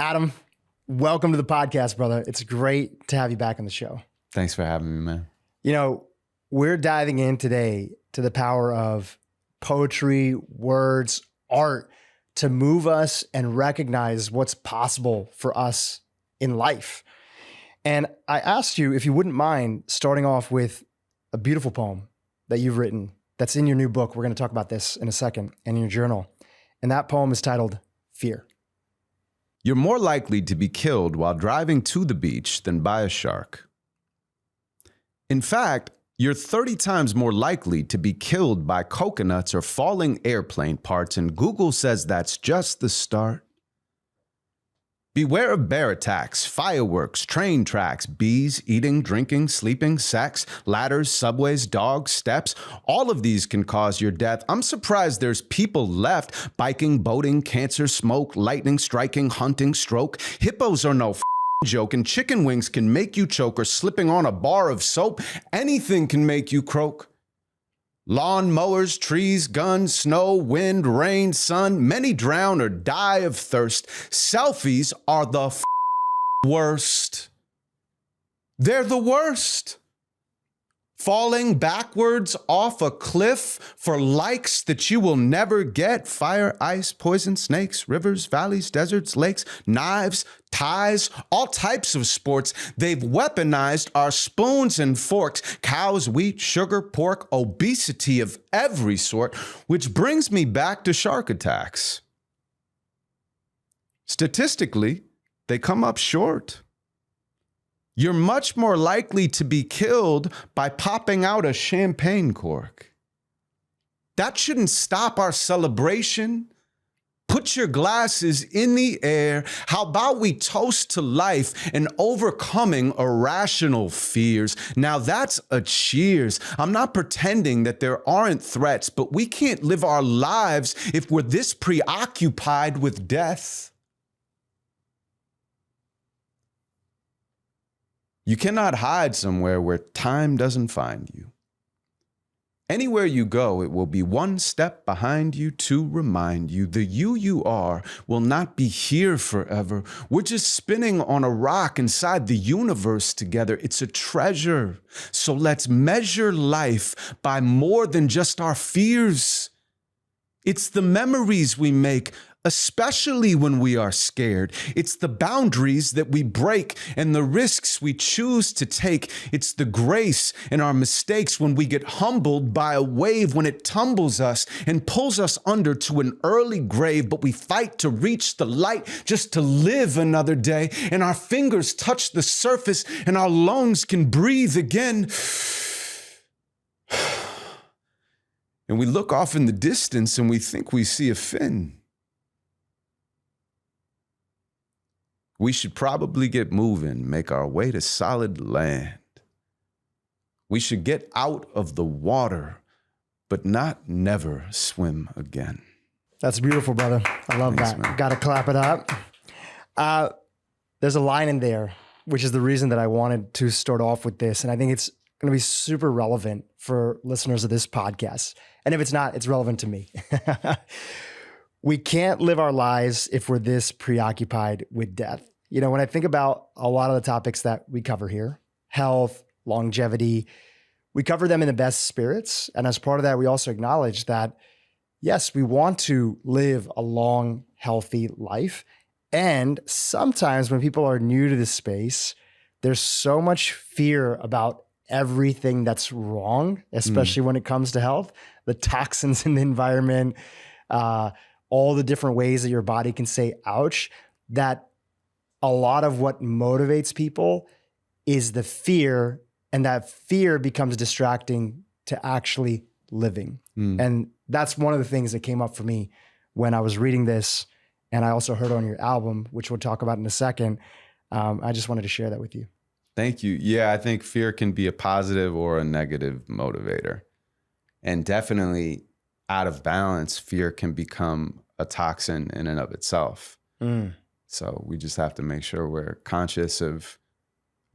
Adam, welcome to the podcast, brother. It's great to have you back on the show. Thanks for having me, man. You know, we're diving in today to the power of poetry, words, art to move us and recognize what's possible for us in life. And I asked you if you wouldn't mind starting off with a beautiful poem that you've written that's in your new book. We're going to talk about this in a second, and in your journal. And that poem is titled Fear. You're more likely to be killed while driving to the beach than by a shark. In fact, you're 30 times more likely to be killed by coconuts or falling airplane parts, and Google says that's just the start. Beware of bear attacks, fireworks, train tracks, bees, eating, drinking, sleeping, sex, ladders, subways, dogs, steps. All of these can cause your death. I'm surprised there's people left. Biking, boating, cancer, smoke, lightning striking, hunting, stroke. Hippos are no joke, and chicken wings can make you choke, or slipping on a bar of soap. Anything can make you croak. Lawn mowers, trees, guns, snow, wind, rain, sun. Many drown or die of thirst. Selfies are the worst. They're the worst. Falling backwards off a cliff for likes that you will never get. Fire, ice, poison, snakes, rivers, valleys, deserts, lakes, knives, ties, all types of sports. They've weaponized our spoons and forks. Cows, wheat, sugar, pork, obesity of every sort, which brings me back to shark attacks. Statistically, they come up short. You're much more likely to be killed by popping out a champagne cork. That shouldn't stop our celebration. Put your glasses in the air. How about we toast to life and overcoming irrational fears? Now that's a cheers. I'm not pretending that there aren't threats, but we can't live our lives if we're this preoccupied with death. You cannot hide somewhere where time doesn't find you. Anywhere you go, it will be one step behind you to remind you the you are will not be here forever. We're just spinning on a rock inside the universe together. It's a treasure. So let's measure life by more than just our fears. It's the memories we make, especially when we are scared. It's the boundaries that we break and the risks we choose to take. It's the grace in our mistakes when we get humbled by a wave, when it tumbles us and pulls us under to an early grave, but we fight to reach the light just to live another day. And our fingers touch the surface and our lungs can breathe again. And we look off in the distance and we think we see a fin. We should probably get moving, make our way to solid land. We should get out of the water, but not never swim again. That's beautiful, brother. I love Thanks, that. man. Got to clap it up. There's a line in there, which is the reason that I wanted to start off with this. And I think it's going to be super relevant for listeners of this podcast. And if it's not, it's relevant to me. We can't live our lives if we're this preoccupied with death. You know, when I think about a lot of the topics that we cover here, health, longevity, we cover them in the best spirits. And as part of that, we also acknowledge that, yes, we want to live a long, healthy life. And sometimes when people are new to this space, there's so much fear about everything that's wrong, especially when it comes to health, the toxins in the environment, all the different ways that your body can say, ouch, that a lot of what motivates people is the fear, and that fear becomes distracting to actually living. And that's one of the things that came up for me when I was reading this. And I also heard on your album, which we'll talk about in a second. I just wanted to share that with you. Thank you. Yeah, I think fear can be a positive or a negative motivator. And definitely out of balance, fear can become a toxin in and of itself. So we just have to make sure we're conscious of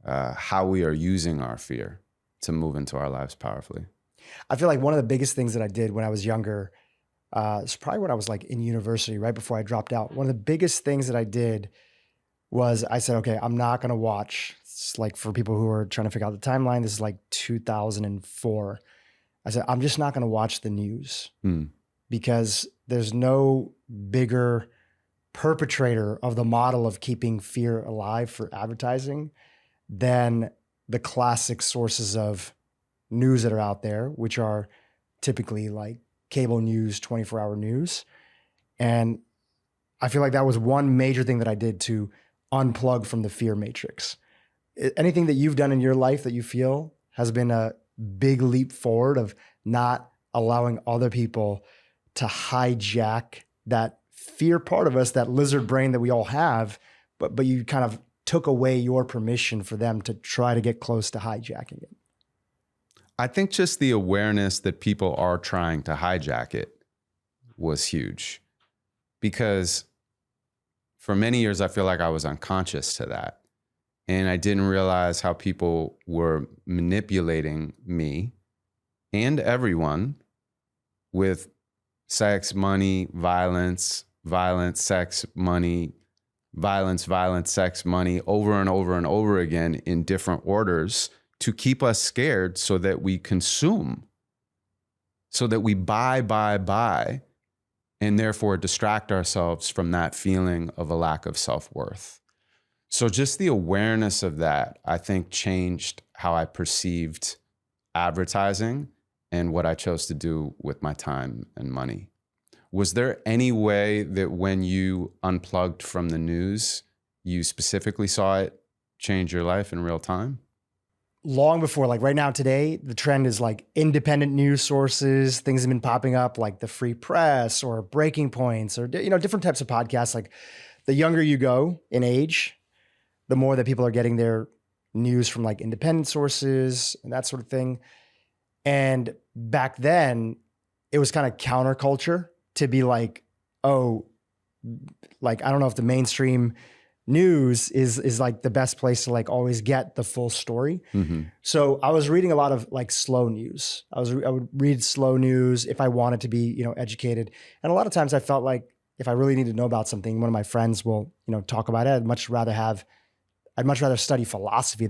how we are using our fear to move into our lives powerfully. I feel like one of the biggest things that I did when I was younger, it's probably when I was like in university, right before I dropped out. One of the biggest things that I did was I said, okay, I'm not going to watch. It's like for people who are trying to figure out the timeline, this is like 2004. I said, I'm just not going to watch the news because there's no bigger perpetrator of the model of keeping fear alive for advertising than the classic sources of news that are out there, which are typically like cable news, 24-hour news. And I feel like that was one major thing that I did to unplug from the fear matrix. Anything that you've done in your life that you feel has been a big leap forward of not allowing other people to hijack that fear part of us, that lizard brain that we all have, but you kind of took away your permission for them to try to get close to hijacking it? I think just the awareness that people are trying to hijack it was huge, because for many years, I feel like I was unconscious to that. And I didn't realize how people were manipulating me and everyone with sex, money, violence, violence, sex, money, violence, violence, sex, money, over and over and over again in different orders to keep us scared so that we consume, so that we buy, and therefore distract ourselves from that feeling of a lack of self-worth. So just the awareness of that, I think, changed how I perceived advertising and what I chose to do with my time and money. Was there any way that when you unplugged from the news, you specifically saw it change your life in real time? Long before, like right now today, the trend is like independent news sources. Things have been popping up like the Free Press or Breaking Points or, different types of podcasts. Like the younger you go in age, the more that people are getting their news from like independent sources and that sort of thing. And back then it was kind of counterculture to be like, oh, like, I don't know if the mainstream news is like the best place to like always get the full story. Mm-hmm. So I was reading a lot of like slow news. I would read slow news if I wanted to be, educated. And a lot of times I felt like if I really need to know about something, one of my friends will, talk about it. I'd much rather study philosophy.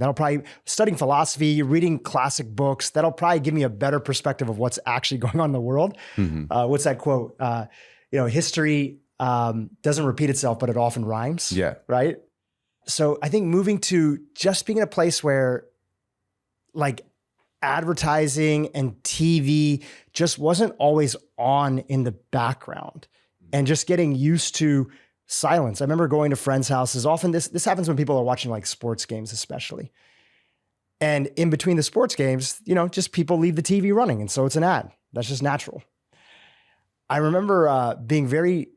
Studying philosophy, reading classic books, that'll probably give me a better perspective of what's actually going on in the world. Mm-hmm. What's that quote? History doesn't repeat itself, but it often rhymes. Yeah. Right. So I think moving to just being in a place where like advertising and TV just wasn't always on in the background, and just getting used to silence. I remember going to friends' houses. Often this happens when people are watching like sports games, especially. And in between the sports games, just people leave the TV running. And so it's an ad. That's just natural. I remember being very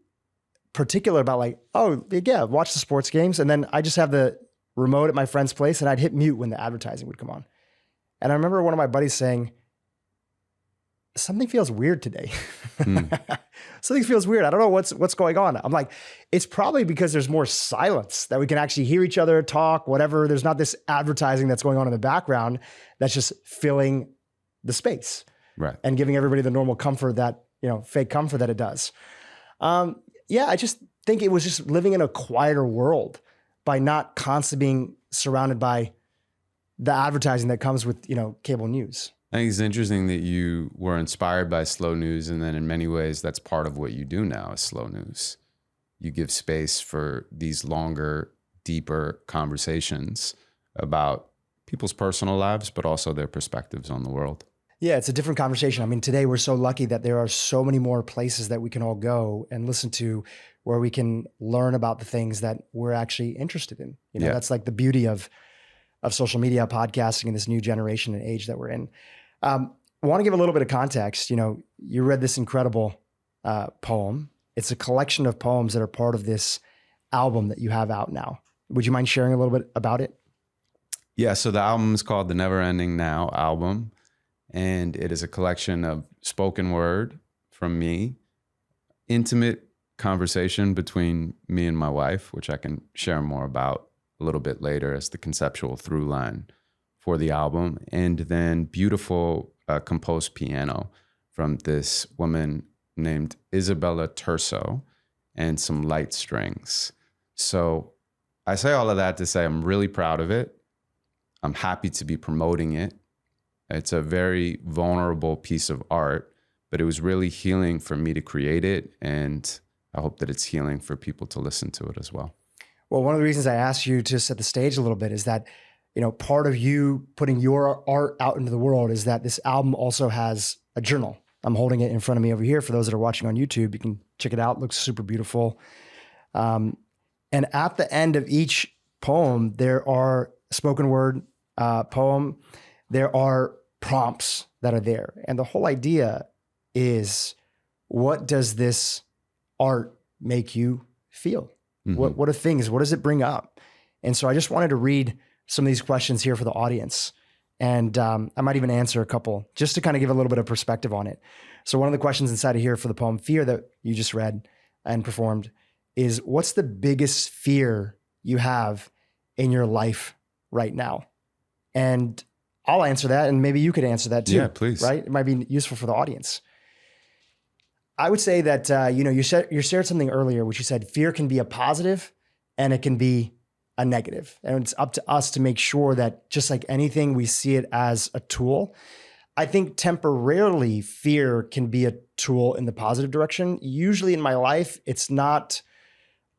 particular about like, oh yeah, watch the sports games. And then I just have the remote at my friend's place and I'd hit mute when the advertising would come on. And I remember one of my buddies saying, something feels weird today. Something feels weird. I don't know what's going on. I'm like, it's probably because there's more silence, that we can actually hear each other talk, whatever. There's not this advertising that's going on in the background that's just filling the space, right, and giving everybody the normal comfort that, fake comfort that it does. I just think it was just living in a quieter world by not constantly being surrounded by the advertising that comes with, cable news. I think it's interesting that you were inspired by slow news, and then in many ways that's part of what you do now is slow news. You give space for these longer, deeper conversations about people's personal lives, but also their perspectives on the world. Yeah, it's a different conversation. I mean, today we're so lucky that there are so many more places that we can all go and listen to, where we can learn about the things that we're actually interested in. That's like the beauty of social media, podcasting, and this new generation and age that we're in. I want to give a little bit of context. You read this incredible poem. It's a collection of poems that are part of this album that you have out now. Would you mind sharing a little bit about it? Yeah, so the album is called the Never Ending Now album, and it is a collection of spoken word from me, intimate conversation between me and my wife, which I can share more about a little bit later as the conceptual through line for the album, and then beautiful composed piano from this woman named Isabella Turso, and some light strings. So I say all of that to say I'm really proud of it. I'm happy to be promoting it. It's a very vulnerable piece of art, but it was really healing for me to create it. And I hope that it's healing for people to listen to it as well. Well, one of the reasons I asked you to set the stage a little bit is that, part of you putting your art out into the world is that this album also has a journal. I'm holding it in front of me over here. For those that are watching on YouTube, you can check it out. It looks super beautiful. And at the end of each poem, there are spoken word poem. There are prompts that are there. And the whole idea is, what does this art make you feel? Mm-hmm. What are things? What does it bring up? And so I just wanted to read some of these questions here for the audience. And I might even answer a couple just to kind of give a little bit of perspective on it. So one of the questions inside of here for the poem Fear that you just read and performed is, what's the biggest fear you have in your life right now? And I'll answer that, and maybe you could answer that too. Yeah, please. Right? It might be useful for the audience. I would say that, you shared something earlier, which you said fear can be a positive and it can be a negative. And it's up to us to make sure that, just like anything, we see it as a tool. I think temporarily fear can be a tool in the positive direction. Usually in my life, it's not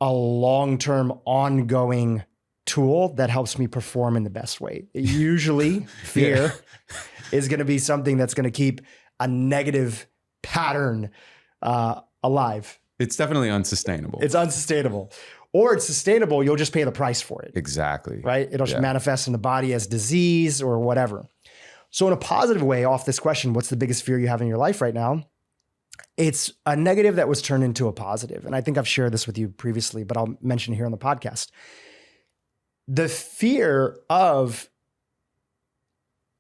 a long-term ongoing tool that helps me perform in the best way. Usually fear is going to be something that's going to keep a negative pattern alive. It's definitely unsustainable. It's unsustainable. Or it's sustainable, you'll just pay the price for it. Exactly. Right? It'll just manifest in the body as disease or whatever. So in a positive way, off this question, what's the biggest fear you have in your life right now? It's a negative that was turned into a positive. And I think I've shared this with you previously, but I'll mention it here on the podcast. The fear of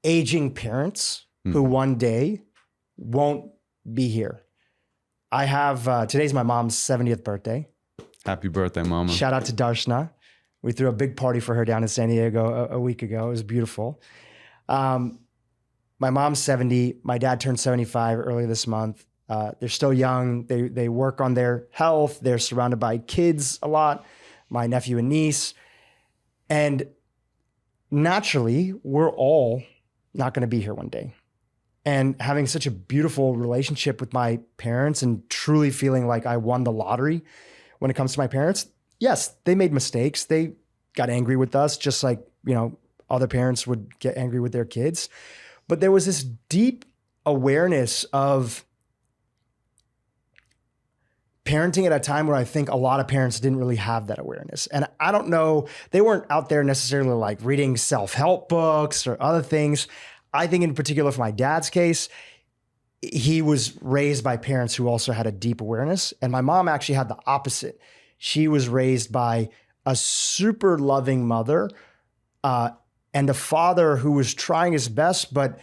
aging parents who one day won't be here. I have, today's my mom's 70th birthday. Happy birthday, Mama. Shout out to Darshana. We threw a big party for her down in San Diego a week ago. It was beautiful. My mom's 70. My dad turned 75 earlier this month. They're still young. They work on their health. They're surrounded by kids a lot, my nephew and niece. And naturally, we're all not going to be here one day. And having such a beautiful relationship with my parents and truly feeling like I won the lottery when it comes to my parents, yes, they made mistakes. They got angry with us, just like, other parents would get angry with their kids. But there was this deep awareness of parenting at a time where I think a lot of parents didn't really have that awareness. And I don't know, they weren't out there necessarily like reading self-help books or other things. I think in particular for my dad's case, he was raised by parents who also had a deep awareness. And my mom actually had the opposite. She was raised by a super loving mother and a father who was trying his best, but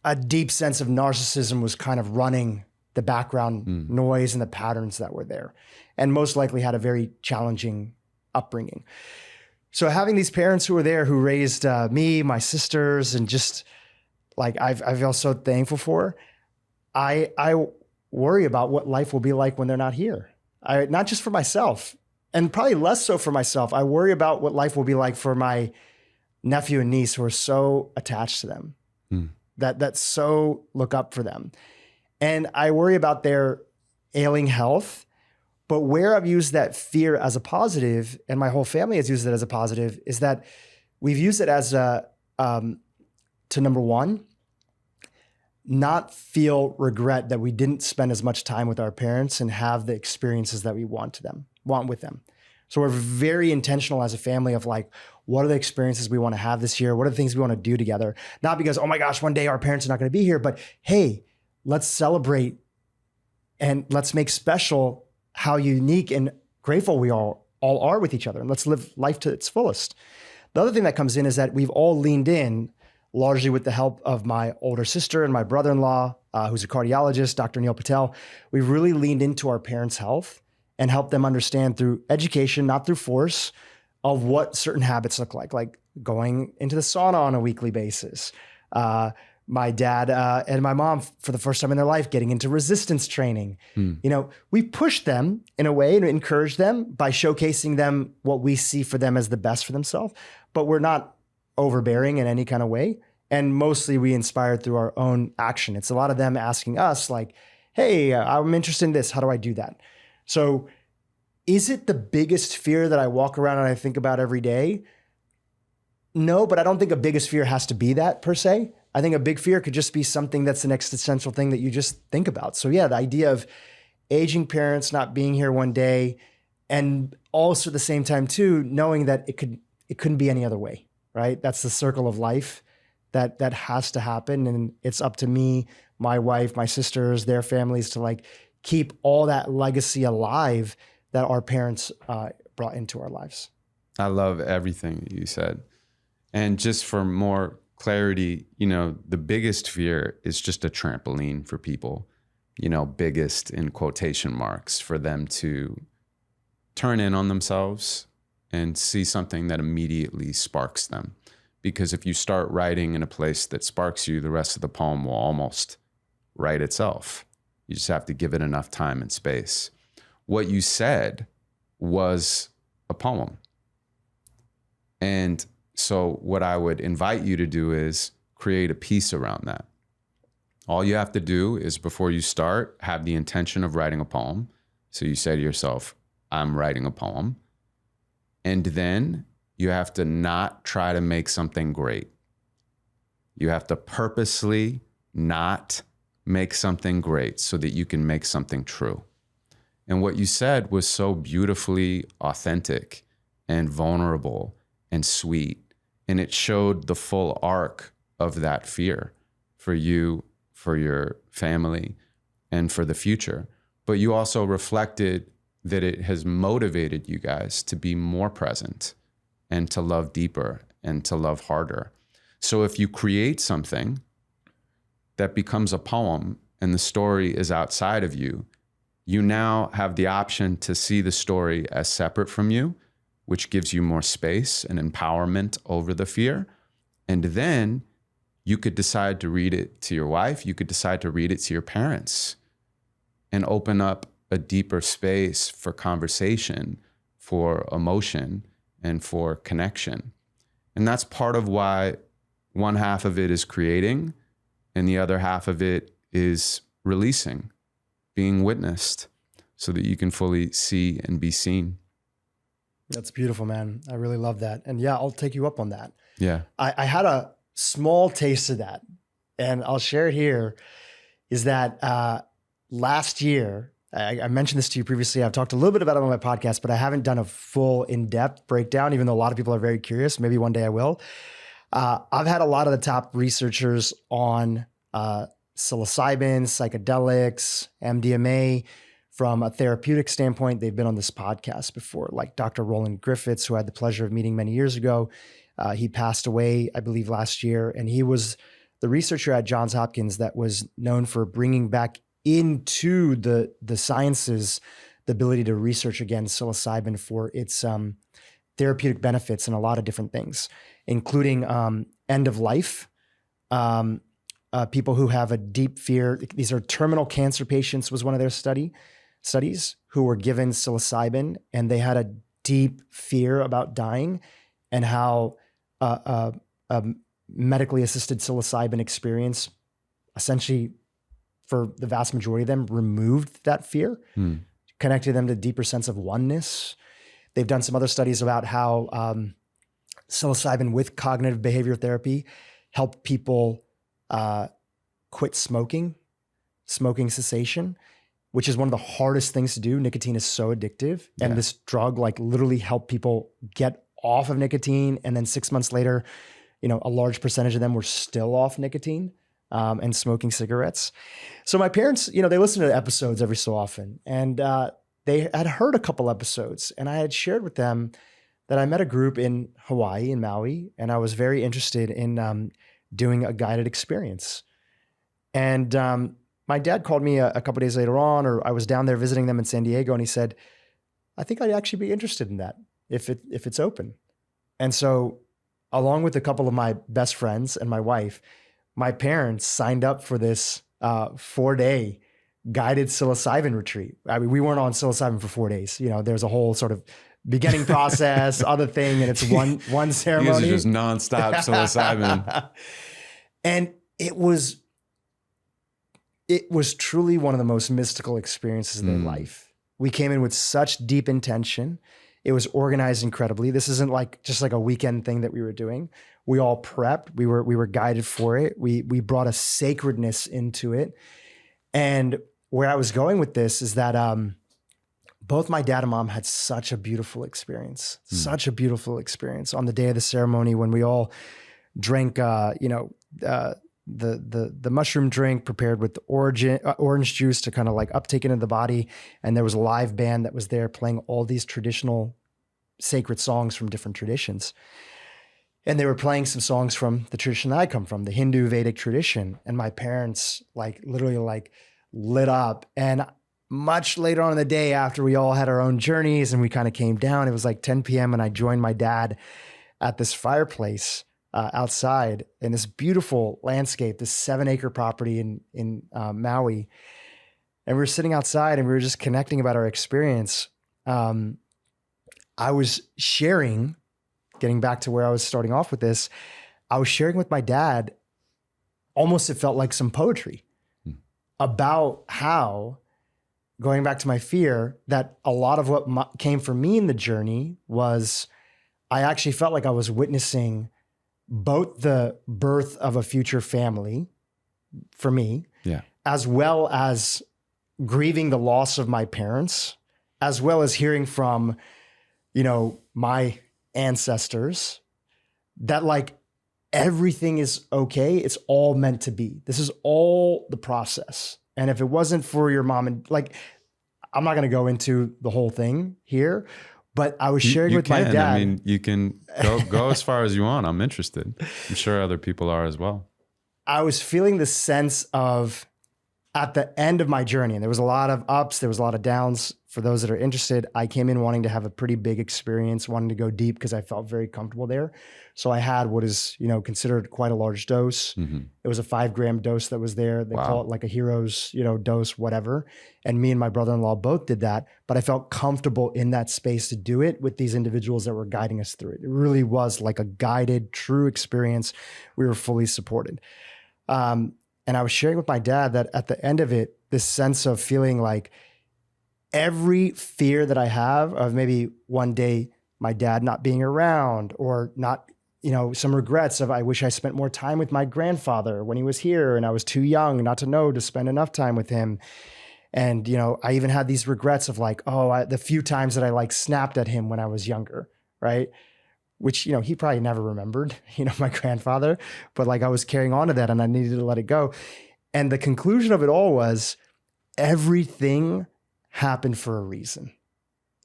a deep sense of narcissism was kind of running the background noise and the patterns that were there, and most likely had a very challenging upbringing. So having these parents who were there, who raised me, my sisters, and just like I feel so thankful for, I worry about what life will be like when they're not here. Not just for myself, and probably less so for myself. I worry about what life will be like for my nephew and niece who are so attached to them, that so look up for them. And I worry about their ailing health. But where I've used that fear as a positive, and my whole family has used it as a positive, is that we've used it as to number one, not feel regret that we didn't spend as much time with our parents and have the experiences that we want with them. So we're very intentional as a family of like, what are the experiences we want to have this year? What are the things we want to do together? Not because, oh my gosh, one day our parents are not going to be here, but hey, let's celebrate and let's make special how unique and grateful we all are with each other. And let's live life to its fullest. The other thing that comes in is that we've all leaned in, largely with the help of my older sister and my brother-in-law, who's a cardiologist, Dr. Neil Patel. We've really leaned into our parents' health and helped them understand through education, not through force, of what certain habits look like going into the sauna on a weekly basis, my dad and my mom, for the first time in their life, getting into resistance training. You know, we push them in a way and encourage them by showcasing them what we see for them as the best for themselves, but we're not overbearing in any kind of way. And mostly we inspire through our own action. It's a lot of them asking us like, hey, I'm interested in this. How do I do that? So is it the biggest fear that I walk around and I think about every day? No, but I don't think a biggest fear has to be that per se. I think a big fear could just be something that's an existential thing that you just think about. So yeah, the idea of aging parents not being here one day, and also at the same time too, knowing that it couldn't be any other way, right? That's the circle of life that has to happen. And it's up to me, my wife, my sisters, their families to like keep all that legacy alive that our parents brought into our lives. I love everything that you said. And just for more clarity, you know, the biggest fear is just a trampoline for people, you know, biggest in quotation marks, for them to turn in on themselves and see something that immediately sparks them. Because if you start writing in a place that sparks you, the rest of the poem will almost write itself. You just have to give it enough time and space. What you said was a poem. And so what I would invite you to do is create a piece around that. All you have to do is, before you start, have the intention of writing a poem. So you say to yourself, I'm writing a poem. And then you have to not try to make something great. You have to purposely not make something great so that you can make something true. And what you said was so beautifully authentic and vulnerable and sweet. And it showed the full arc of that fear for you, for your family, and for the future. But you also reflected that it has motivated you guys to be more present and to love deeper and to love harder. So if you create something that becomes a poem and the story is outside of you, you now have the option to see the story as separate from you, which gives you more space and empowerment over the fear. And then you could decide to read it to your wife. You could decide to read it to your parents and open up a deeper space for conversation, for emotion, and for connection. And that's part of why one half of it is creating and the other half of it is releasing, being witnessed, so that you can fully see and be seen. That's beautiful, man. I really love that. And yeah, I'll take you up on that. Yeah. I had a small taste of that, and I'll share it here, is that last year, I mentioned this to you previously. I've talked a little bit about it on my podcast, but I haven't done a full in-depth breakdown, even though a lot of people are very curious. Maybe one day I will. I've had a lot of the top researchers on psilocybin, psychedelics, MDMA. From a therapeutic standpoint, they've been on this podcast before, like Dr. Roland Griffiths, who I had the pleasure of meeting many years ago. He passed away, I believe, last year. And he was the researcher at Johns Hopkins that was known for bringing back into the sciences the ability to research again psilocybin for its therapeutic benefits in a lot of different things, including end of life, people who have a deep fear. These are terminal cancer patients, was one of their studies, who were given psilocybin and they had a deep fear about dying, and how a medically assisted psilocybin experience essentially, for the vast majority of them, removed that fear, connected them to a deeper sense of oneness. They've done some other studies about how psilocybin with cognitive behavior therapy helped people quit smoking cessation, which is one of the hardest things to do. Nicotine is so addictive. Yeah. And this drug like literally helped people get off of nicotine. And then 6 months later, you know, a large percentage of them were still off nicotine and smoking cigarettes. So my parents, you know, they listen to episodes every so often, and they had heard a couple episodes, and I had shared with them that I met a group in Hawaii, in Maui, and I was very interested in doing a guided experience. And my dad called me a couple days later on, or I was down there visiting them in San Diego, and he said, I think I'd actually be interested in that if it's open. And so along with a couple of my best friends and my wife, my parents signed up for this 4-day guided psilocybin retreat. I mean, we weren't on psilocybin for 4 days. You know, there's a whole sort of beginning process, other thing, and it's one ceremony. You guys are just nonstop psilocybin. And it was truly one of the most mystical experiences in their life. We came in with such deep intention. It was organized incredibly. This isn't like just like a weekend thing that we were doing. We all prepped. We were guided for it. We brought a sacredness into it. And where I was going with this is that both my dad and mom had such a beautiful experience, such a beautiful experience on the day of the ceremony when we all drank, the mushroom drink prepared with the orange juice to kind of like uptake into the body. And there was a live band that was there playing all these traditional sacred songs from different traditions. And they were playing some songs from the tradition that I come from, the Hindu Vedic tradition. And my parents like literally like lit up. And much later on in the day, after we all had our own journeys and we kind of came down, it was like 10 p.m. and I joined my dad at this fireplace outside in this beautiful landscape, this 7-acre property in Maui. And we were sitting outside and we were just connecting about our experience. I was sharing, getting back to where I was starting off with this, I was sharing with my dad, almost it felt like some poetry about how, going back to my fear, that a lot of what came for me in the journey was I actually felt like I was witnessing both the birth of a future family for me, as well as grieving the loss of my parents, as well as hearing from, my ancestors that like everything is okay. It's all meant to be. This is all the process. And if it wasn't for your mom and like, I'm not going to go into the whole thing here, but I was sharing with my dad. I mean, you can go as far as you want. I'm interested. I'm sure other people are as well. I was feeling the sense of at the end of my journey, and there was a lot of ups, there was a lot of downs. For those that are interested, I came in wanting to have a pretty big experience, wanting to go deep because I felt very comfortable there. So I had what is, considered quite a large dose. It was a 5-gram dose that was there. They call it like a hero's, dose, whatever. And me and my brother-in-law both did that, but I felt comfortable in that space to do it with these individuals that were guiding us through it. It really was like a guided, true experience. We were fully supported. And I was sharing with my dad that at the end of it, this sense of feeling like every fear that I have of maybe one day my dad not being around or not, some regrets of I wish I spent more time with my grandfather when he was here and I was too young not to know to spend enough time with him. And, I even had these regrets of like, the few times that I like snapped at him when I was younger, right? Which, he probably never remembered, my grandfather, but like I was carrying on to that and I needed to let it go. And the conclusion of it all was everything happened for a reason.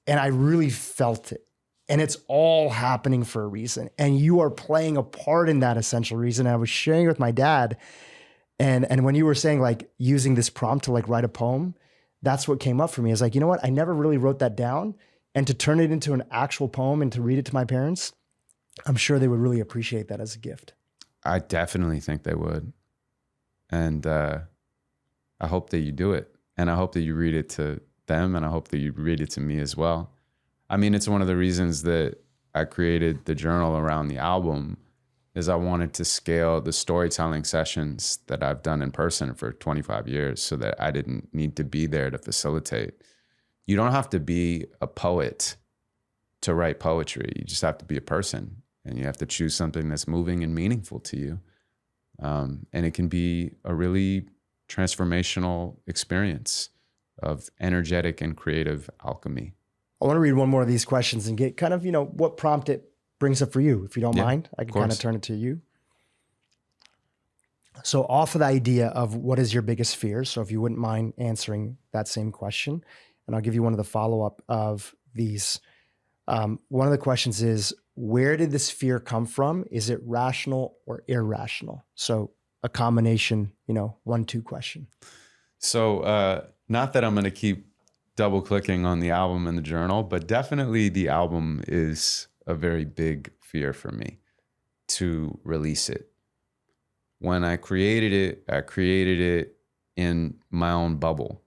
And I really felt it. And it's all happening for a reason. And you are playing a part in that essential reason. And I was sharing with my dad. And when you were saying like using this prompt to like write a poem, that's what came up for me. Is like, you know what? I never really wrote that down. And to turn it into an actual poem and to read it to my parents, I'm sure they would really appreciate that as a gift. I definitely think they would. And I hope that you do it. And I hope that you read it to them. And I hope that you read it to me as well. I mean, it's one of the reasons that I created the journal around the album is I wanted to scale the storytelling sessions that I've done in person for 25 years so that I didn't need to be there to facilitate. You don't have to be a poet to write poetry. You just have to be a person and you have to choose something that's moving and meaningful to you. And it can be a really transformational experience of energetic and creative alchemy. I want to read one more of these questions and get kind of, what prompt it brings up for you. If you don't mind, I can kind of turn it to you. So off of the idea of what is your biggest fear. So if you wouldn't mind answering that same question, and I'll give you one of the follow-up of these. One of the questions is, where did this fear come from? Is it rational or irrational? So a combination, 1-2 question. So not that I'm going to keep double clicking on the album and the journal, but definitely the album is a very big fear for me to release it. when I created it in my own bubble.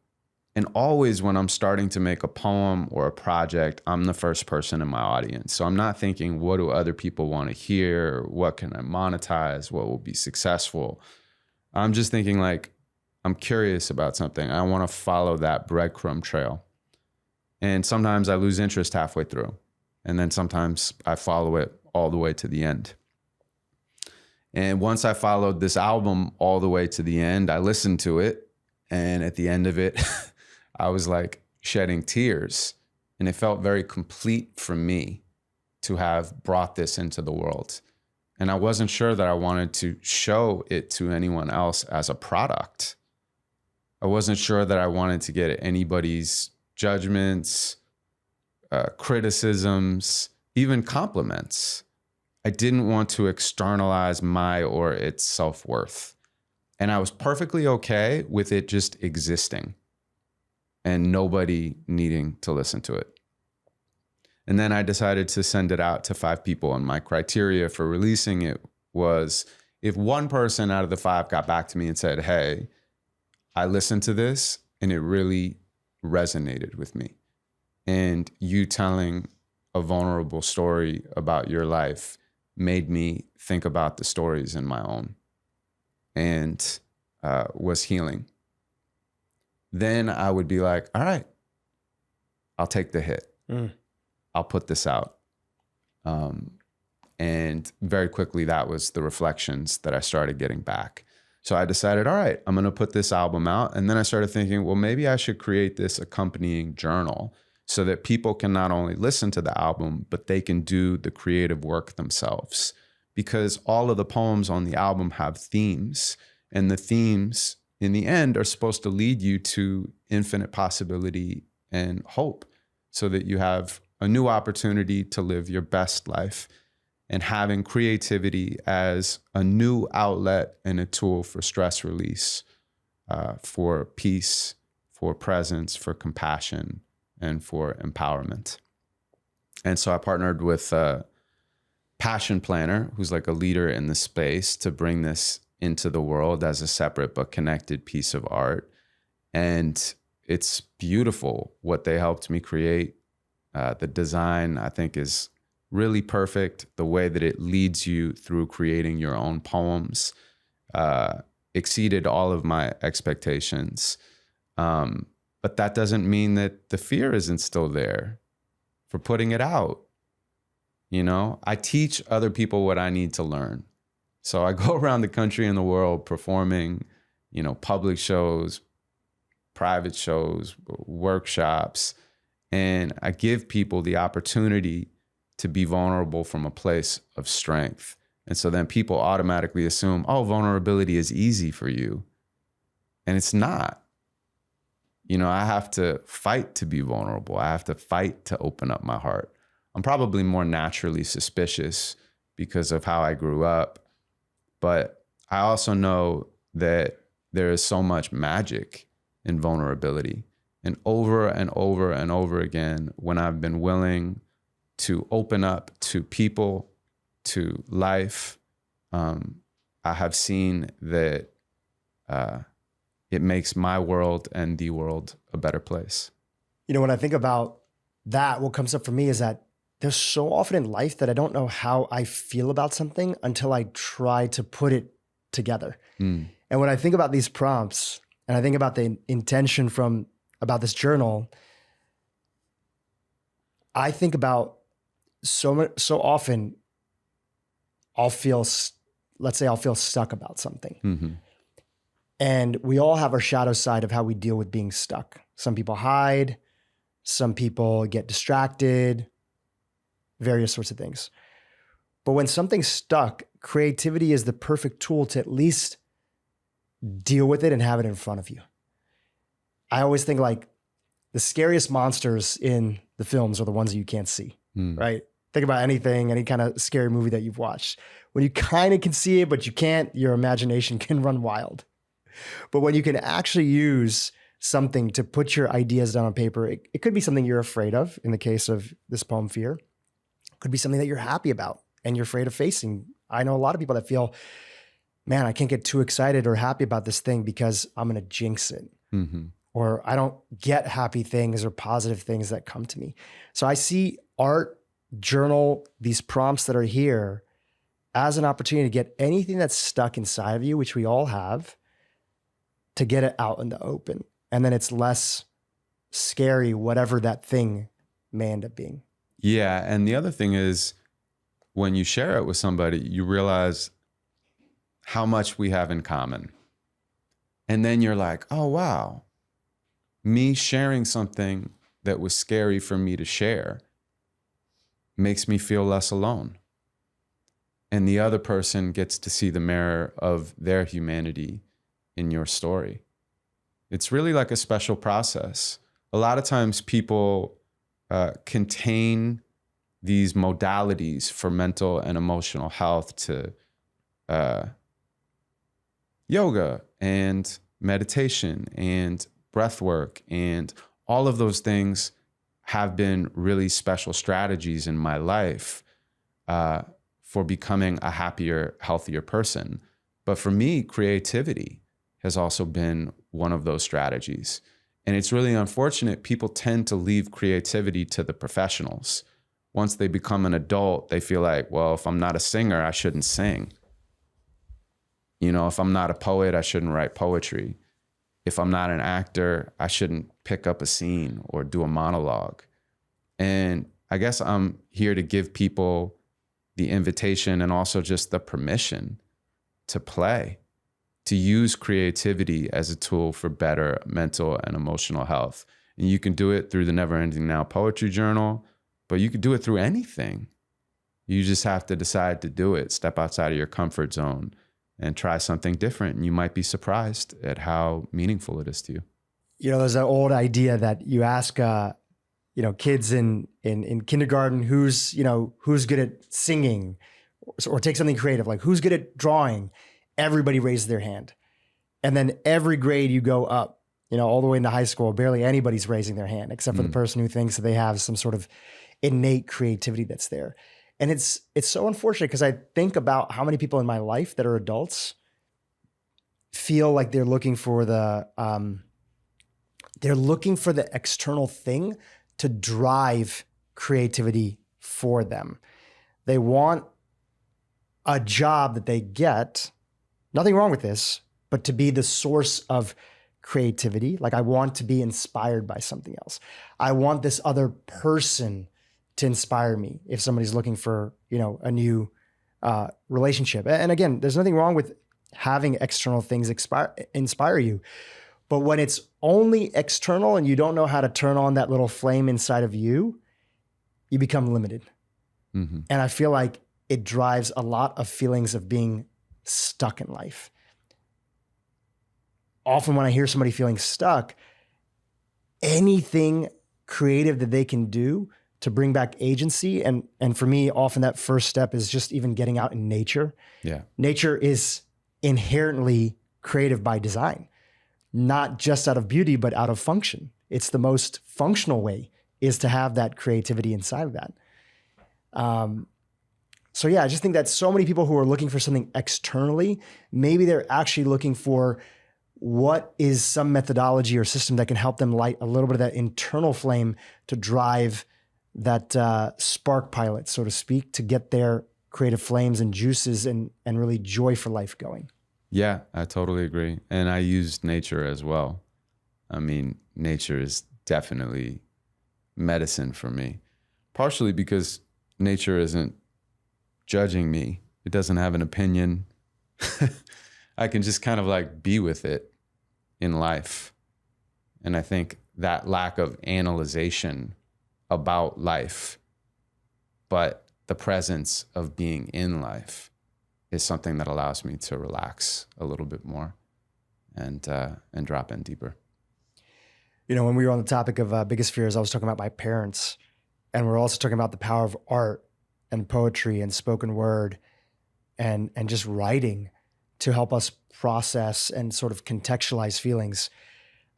And always when I'm starting to make a poem or a project, I'm the first person in my audience. So I'm not thinking, what do other people want to hear? What can I monetize? What will be successful? I'm just thinking like, I'm curious about something. I want to follow that breadcrumb trail. And sometimes I lose interest halfway through. And then sometimes I follow it all the way to the end. And once I followed this album all the way to the end, I listened to it. And at the end of it, I was like shedding tears. And it felt very complete for me to have brought this into the world. And I wasn't sure that I wanted to show it to anyone else as a product. I wasn't sure that I wanted to get anybody's judgments, criticisms, even compliments. I didn't want to externalize my or its self-worth. And I was perfectly okay with it just existing and nobody needing to listen to it. And then I decided to send it out to 5 people. And my criteria for releasing it was if one person out of the 5 got back to me and said, hey, I listened to this and it really resonated with me. And you telling a vulnerable story about your life made me think about the stories in my own and was healing. Then I would be like, all right, I'll take the hit. I'll put this out. And very quickly, that was the reflections that I started getting back. So I decided, all right, I'm going to put this album out. And then I started thinking, well, maybe I should create this accompanying journal so that people can not only listen to the album, but they can do the creative work themselves. Because all of the poems on the album have themes, and the themes in the end are supposed to lead you to infinite possibility and hope so that you have a new opportunity to live your best life. And having creativity as a new outlet and a tool for stress release, for peace, for presence, for compassion, and for empowerment. And so I partnered with a passion planner who's like a leader in the space to bring this into the world as a separate but connected piece of art. And it's beautiful what they helped me create. The design, I think, is really perfect. The way that it leads you through creating your own poems exceeded all of my expectations. But that doesn't mean that the fear isn't still there for putting it out. You know, I teach other people what I need to learn. So I go around the country and the world performing, you know, public shows, private shows, workshops, and I give people the opportunity to be vulnerable from a place of strength. And so then people automatically assume, oh, vulnerability is easy for you. And it's not. You know, I have to fight to be vulnerable. I have to fight to open up my heart. I'm probably more naturally suspicious because of how I grew up. But I also know that there is so much magic in vulnerability. And over and over and over again, when I've been willing to open up to people, to life, I have seen that it makes my world and the world a better place. You know, when I think about that, what comes up for me is that there's so often in life that I don't know how I feel about something until I try to put it together. And when I think about these prompts and I think about the intention about this journal, I think about so often I'll feel stuck about something. Mm-hmm. And we all have our shadow side of how we deal with being stuck. Some people hide, some people get distracted, various sorts of things. But when something's stuck, creativity is the perfect tool to at least deal with it and have it in front of you. I always think like the scariest monsters in the films are the ones that you can't see, right? Think about anything, any kind of scary movie that you've watched. When you kind of can see it, but you can't, your imagination can run wild. But when you can actually use something to put your ideas down on paper, it could be something you're afraid of. In the case of this poem, Fear, it could be something that you're happy about and you're afraid of facing. I know a lot of people that feel man, I can't get too excited or happy about this thing because I'm going to jinx it. Mm-hmm. Or I don't get happy things or positive things that come to me. So I see art, journal, these prompts that are here as an opportunity to get anything that's stuck inside of you, which we all have, to get it out in the open. And then it's less scary, whatever that thing may end up being. Yeah. And the other thing is, when you share it with somebody, you realize how much we have in common. And then you're like, oh, wow, me sharing something that was scary for me to share makes me feel less alone. And the other person gets to see the mirror of their humanity in your story. It's really like a special process. A lot of times people contain these modalities for mental and emotional health to yoga and meditation and breath work, and all of those things have been really special strategies in my life for becoming a happier, healthier person. But for me, creativity has also been one of those strategies. And it's really unfortunate. People tend to leave creativity to the professionals. Once they become an adult, they feel like, well, if I'm not a singer, I shouldn't sing. You know, if I'm not a poet, I shouldn't write poetry. If I'm not an actor, I shouldn't pick up a scene or do a monologue. And I guess I'm here to give people the invitation and also just the permission to play, to use creativity as a tool for better mental and emotional health. And you can do it through the Never Ending Now Poetry Journal, but you could do it through anything. You just have to decide to do it, step outside of your comfort zone and try something different. And you might be surprised at how meaningful it is to you. You know, there's that old idea that you ask, kids in kindergarten, who's good at singing, or take something creative, like who's good at drawing. Everybody raises their hand. And then every grade you go up, all the way into high school, barely anybody's raising their hand except for the person who thinks that they have some sort of innate creativity that's there. And it's so unfortunate because I think about how many people in my life that are adults feel like they're looking for the external thing to drive creativity for them. They want a job that they get, nothing wrong with this, but to be the source of creativity. Like, I want to be inspired by something else. I want this other person to inspire me if somebody's looking for, a new relationship. And again, there's nothing wrong with having external things inspire you. But when it's only external and you don't know how to turn on that little flame inside of you, you become limited. Mm-hmm. And I feel like it drives a lot of feelings of being stuck in life. Often when I hear somebody feeling stuck, anything creative that they can do to bring back agency. And for me, often that first step is just even getting out in nature. Yeah. Nature is inherently creative by design, not just out of beauty, but out of function. It's the most functional way is to have that creativity inside of that. So yeah, I just think that so many people who are looking for something externally, maybe they're actually looking for what is some methodology or system that can help them light a little bit of that internal flame to drive that spark pilot, so to speak, to get their creative flames and juices and really joy for life going. Yeah, I totally agree. And I use nature as well. I mean, nature is definitely medicine for me, partially because nature isn't judging me. It doesn't have an opinion. I can just kind of like be with it in life. And I think that lack of analyzation about life, but the presence of being in life is something that allows me to relax a little bit more and drop in deeper. When we were on the topic of biggest fears, I was talking about my parents, and we're also talking about the power of art and poetry and spoken word and just writing to help us process and sort of contextualize feelings.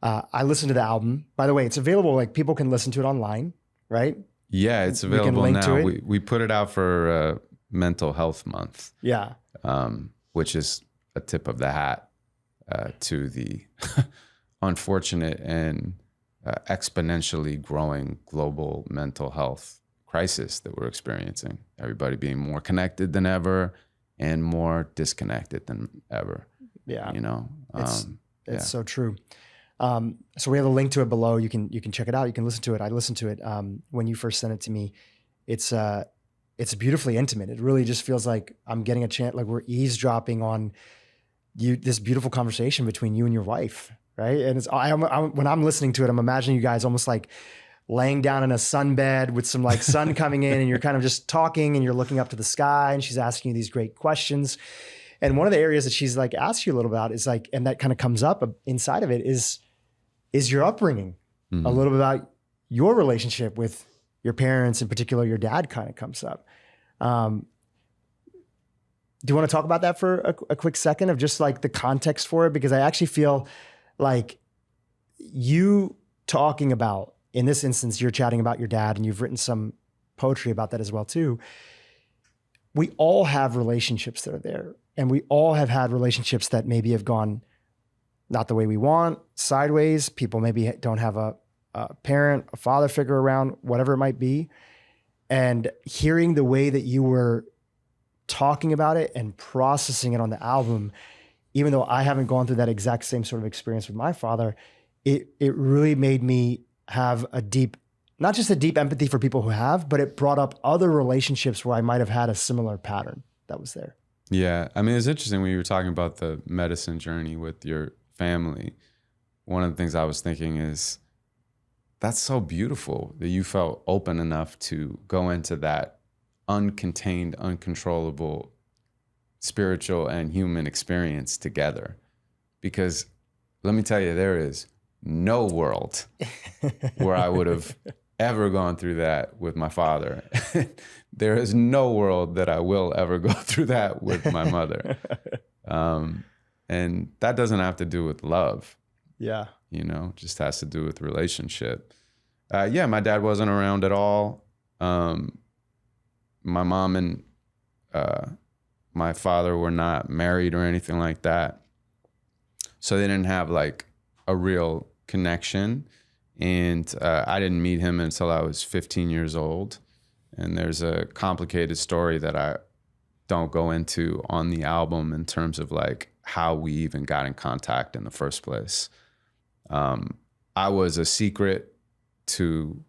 I listened to the album. By the way, it's available. Like, people can listen to it online, right? Yeah, it's available now. We put it out for Mental Health Month. Yeah. Which is a tip of the hat to the unfortunate and exponentially growing global mental health crisis that we're experiencing. Everybody being more connected than ever and more disconnected than ever. Yeah. You know, it's so true. So we have a link to it below. You can check it out. You can listen to it. I listened to it when you first sent it to me. It's beautifully intimate. It really just feels like I'm getting a chance, like we're eavesdropping on this beautiful conversation between you and your wife, right? And when I'm listening to it, I'm imagining you guys almost like laying down in a sunbed with some like sun coming in, and you're kind of just talking and you're looking up to the sky, and she's asking you these great questions. And one of the areas that she's like asked you a little about is like, and that kind of comes up inside of it is your upbringing, a little bit about your relationship with your parents, in particular, your dad kind of comes up. Do you want to talk about that for a quick second of just like the context for it? Because I actually feel like you talking about, in this instance, you're chatting about your dad and you've written some poetry about that as well too. We all have relationships that are there, and we all have had relationships that maybe have gone not the way we want, sideways. People maybe don't have a parent, a father figure around, whatever it might be. And hearing the way that you were talking about it and processing it on the album, even though I haven't gone through that exact same sort of experience with my father, it really made me have a deep, not just a deep empathy for people who have, but it brought up other relationships where I might have had a similar pattern that was there. Yeah. I mean, it's interesting when you were talking about the medicine journey with your family. One of the things I was thinking is, that's so beautiful that you felt open enough to go into that uncontained, uncontrollable spiritual and human experience together. Because let me tell you, there is no world where I would have ever gone through that with my father. There is no world that I will ever go through that with my mother. And that doesn't have to do with love. Yeah. You know, just has to do with relationship. Yeah, my dad wasn't around at all. My mom and my father were not married or anything like that. So they didn't have like a real connection. And I didn't meet him until I was 15 years old. And there's a complicated story that I don't go into on the album in terms of like how we even got in contact in the first place. I was a secret to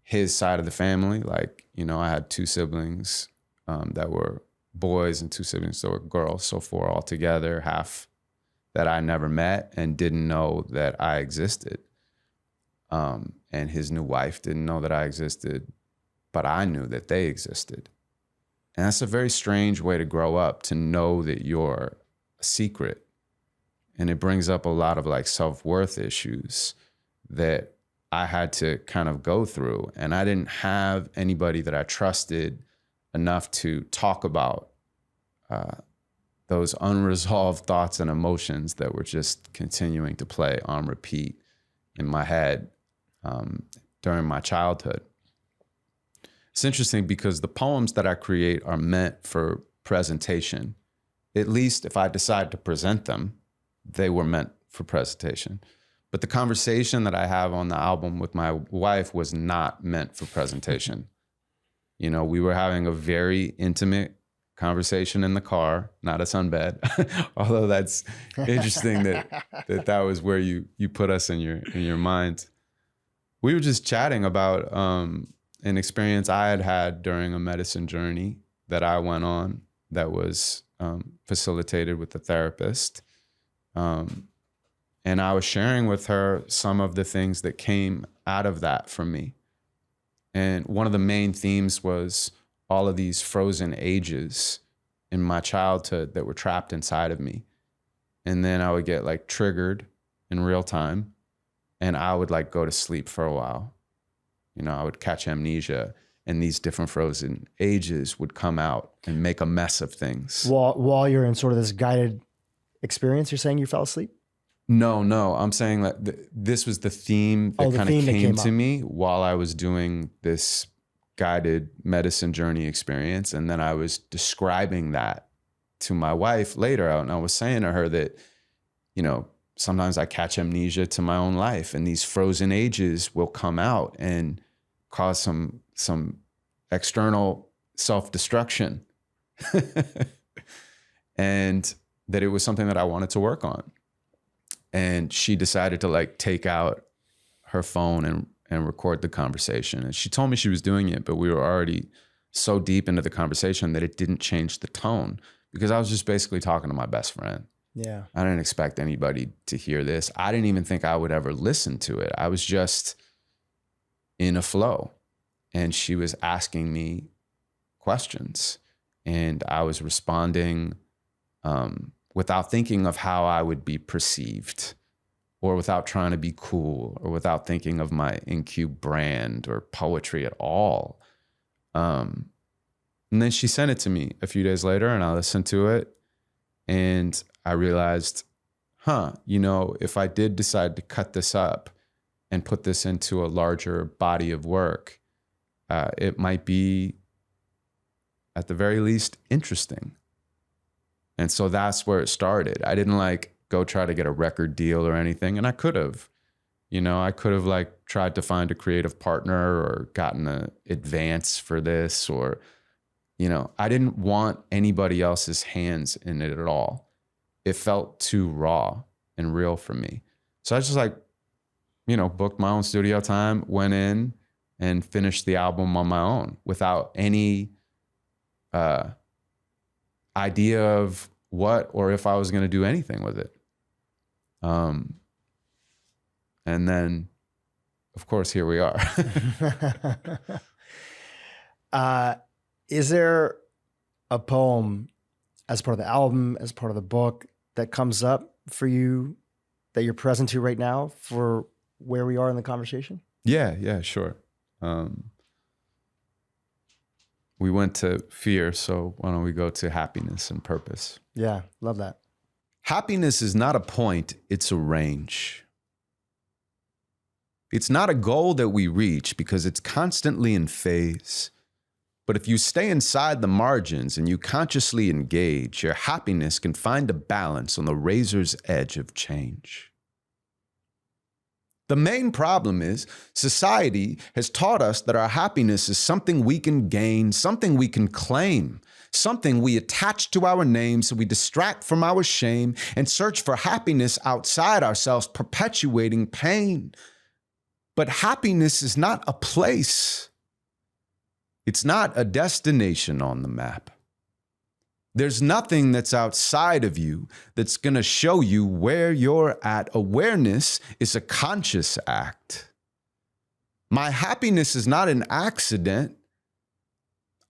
his side of the family. Like, you know, I had two siblings that were boys and two siblings that were girls. So 4 altogether, half that I never met and didn't know that I existed. And his new wife didn't know that I existed, but I knew that they existed. And that's a very strange way to grow up, to know that you're a secret. And it brings up a lot of like self-worth issues that I had to kind of go through. And I didn't have anybody that I trusted enough to talk about those unresolved thoughts and emotions that were just continuing to play on repeat in my head during my childhood. It's interesting because the poems that I create are meant for presentation. At least if I decide to present them, they were meant for presentation. But the conversation that I have on the album with my wife was not meant for presentation. You know, we were having a very intimate conversation in the car, not a sunbed. Although that's interesting that was where you put us in your mind. We were just chatting about an experience I had during a medicine journey that I went on that was facilitated with a therapist. And I was sharing with her some of the things that came out of that for me. And one of the main themes was all of these frozen ages in my childhood that were trapped inside of me. And then I would get like triggered in real time, and I would like go to sleep for a while. You know, I would catch amnesia, and these different frozen ages would come out and make a mess of things. While you're in sort of this guided experience, you're saying you fell asleep? No, I'm saying that this was the theme that kind of came to me while I was doing this guided medicine journey experience. And then I was describing that to my wife later, and I was saying to her that, you know, sometimes I catch amnesia to my own life, and these frozen ages will come out and cause some external self-destruction. And that it was something that I wanted to work on. And she decided to like take out her phone and record the conversation. And she told me she was doing it, but we were already so deep into the conversation that it didn't change the tone, because I was just basically talking to my best friend. Yeah. I didn't expect anybody to hear this. I didn't even think I would ever listen to it. I was just in a flow, and she was asking me questions, and I was responding without thinking of how I would be perceived, or without trying to be cool, or without thinking of my IN-Q brand or poetry at all. And then she sent it to me a few days later, and I listened to it, and I realized, you know, if I did decide to cut this up and put this into a larger body of work, it might be, at the very least, interesting. And so that's where it started. I didn't like go try to get a record deal or anything. And I could have, you know, I could have like tried to find a creative partner or gotten an advance for this, or, you know, I didn't want anybody else's hands in it at all. It felt too raw and real for me. So I just like, you know, booked my own studio time, went in and finished the album on my own without any idea of what or if I was going to do anything with it. And then, of course, here we are. Is there a poem as part of the album, as part of the book, that comes up for you that you're present to right now for where we are in the conversation? Yeah, sure. We went to fear, so why don't we go to happiness and purpose? Yeah, love that. Happiness is not a point, it's a range. It's not a goal that we reach because it's constantly in phase. But if you stay inside the margins and you consciously engage, your happiness can find a balance on the razor's edge of change. The main problem is society has taught us that our happiness is something we can gain, something we can claim, something we attach to our name so we distract from our shame and search for happiness outside ourselves, perpetuating pain. But happiness is not a place. It's not a destination on the map. There's nothing that's outside of you that's going to show you where you're at. Awareness is a conscious act. My happiness is not an accident.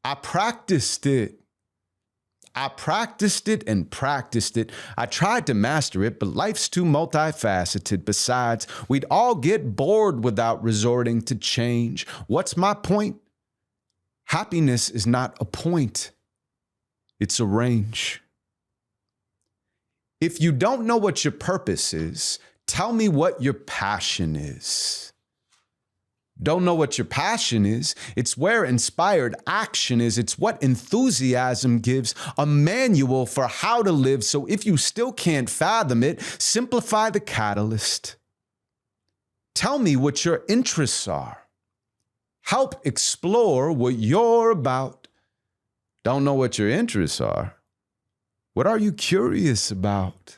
I practiced it. I practiced it and practiced it. I tried to master it, but life's too multifaceted. Besides, we'd all get bored without resorting to change. What's my point? Happiness is not a point. It's a range. If you don't know what your purpose is, tell me what your passion is. Don't know what your passion is? It's where inspired action is. It's what enthusiasm gives, a manual for how to live. So if you still can't fathom it, simplify the catalyst. Tell me what your interests are. Help explore what you're about. Don't know what your interests are? What are you curious about?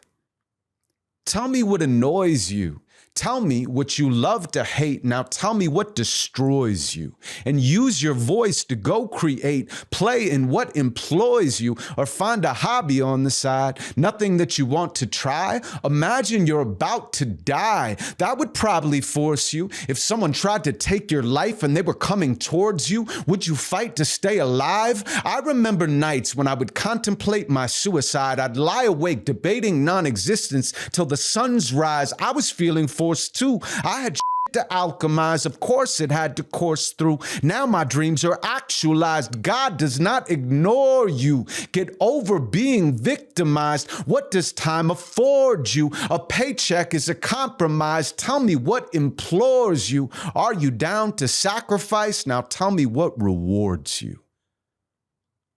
Tell me what annoys you. Tell me what you love to hate. Now tell me what destroys you. And use your voice to go create, play in what employs you, or find a hobby on the side. Nothing that you want to try. Imagine you're about to die. That would probably force you. If someone tried to take your life and they were coming towards you, would you fight to stay alive? I remember nights when I would contemplate my suicide. I'd lie awake debating non-existence till the sun's rise. I was feeling forced too. I had to alchemize. Of course it had to course through. Now my dreams are actualized. God does not ignore you. Get over being victimized. What does time afford you? A paycheck is a compromise. Tell me what implores you. Are you down to sacrifice? Now tell me what rewards you.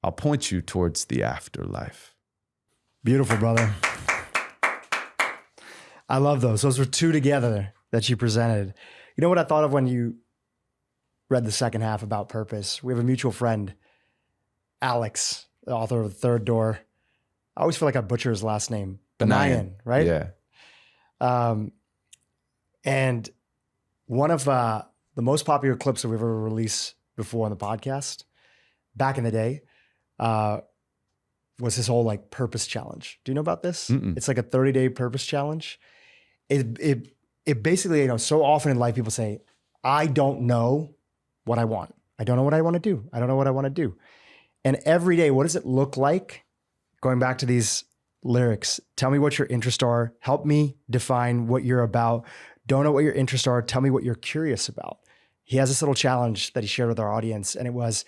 I'll point you towards the afterlife. Beautiful, brother. I love those. Those were two together that you presented. You know what I thought of when you read the second half about purpose? We have a mutual friend, Alex, the author of The Third Door. I always feel like I butcher his last name. Benayan, right? Yeah. And one of the most popular clips that we've ever released before on the podcast, back in the day, was his whole like purpose challenge. Do you know about this? Mm-mm. It's like a 30-day purpose challenge. It basically, you know, so often in life people say, I don't know what I want. I don't know what I want to do. I don't know what I want to do. And every day, what does it look like? Going back to these lyrics, tell me what your interests are. Help me define what you're about. Don't know what your interests are. Tell me what you're curious about. He has this little challenge that he shared with our audience, and it was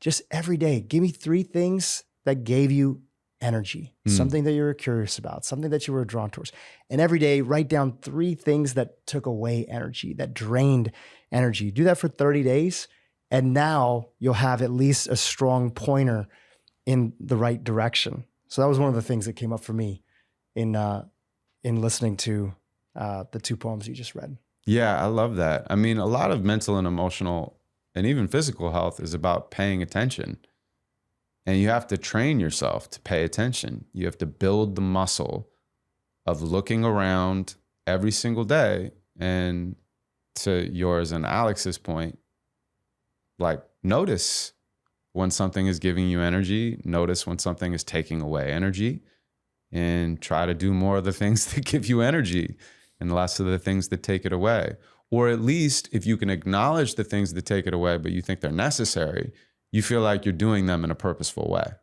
just every day, give me 3 things that gave you energy, something that you were curious about, something that you were drawn towards. And every day, write down 3 things that took away energy, that drained energy. Do that for 30 days. And now you'll have at least a strong pointer in the right direction. So that was one of the things that came up for me in listening to the 2 poems you just read. Yeah, I love that. I mean, a lot of mental and emotional and even physical health is about paying attention. And you have to train yourself to pay attention. You have to build the muscle of looking around every single day. And to yours and Alex's point, like notice when something is giving you energy, notice when something is taking away energy, and try to do more of the things that give you energy and less of the things that take it away. Or at least if you can acknowledge the things that take it away, but you think they're necessary, you feel like you're doing them in a purposeful way.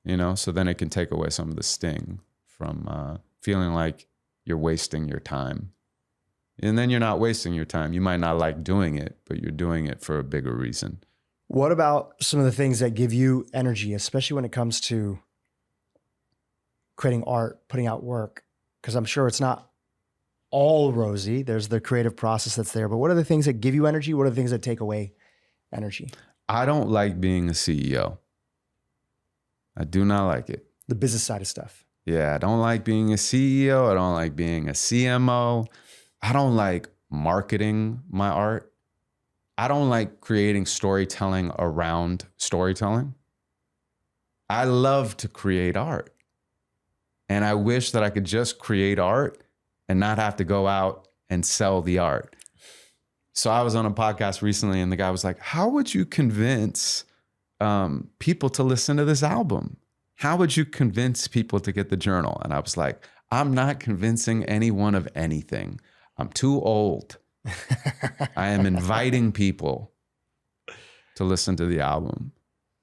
You know, so then it can take away some of the sting from feeling like you're wasting your time. And then you're not wasting your time. You might not like doing it, but you're doing it for a bigger reason. What about some of the things that give you energy, especially when it comes to creating art, putting out work? Because I'm sure it's not all rosy. There's the creative process that's there. But what are the things that give you energy? What are the things that take away energy? I don't like being a CEO. I do not like it. The business side of stuff. Yeah, I don't like being a CEO. I don't like being a CMO. I don't like marketing my art. I don't like creating storytelling around storytelling. I love to create art. And I wish that I could just create art and not have to go out and sell the art. So I was on a podcast recently and the guy was like, how would you convince people to listen to this album? How would you convince people to get the journal? And I was like, I'm not convincing anyone of anything. I'm too old. I am inviting people to listen to the album.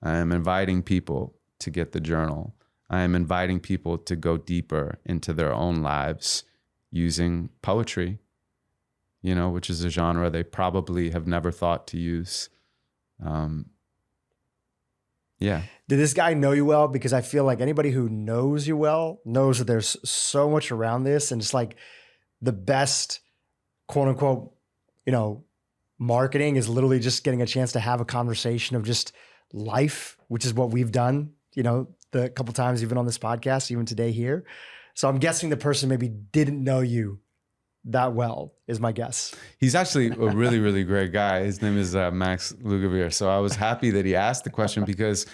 I am inviting people to get the journal. I am inviting people to go deeper into their own lives using poetry, you know, which is a genre they probably have never thought to use. Yeah. Did this guy know you well? Because I feel like anybody who knows you well knows that there's so much around this, and it's like the best, quote unquote, you know, marketing is literally just getting a chance to have a conversation of just life, which is what we've done, you know, the couple times you've been on this podcast, even today here. So I'm guessing the person maybe didn't know you that well, is my guess. He's actually a really, really great guy. His name is Max Lugavere. So I was happy that he asked the question because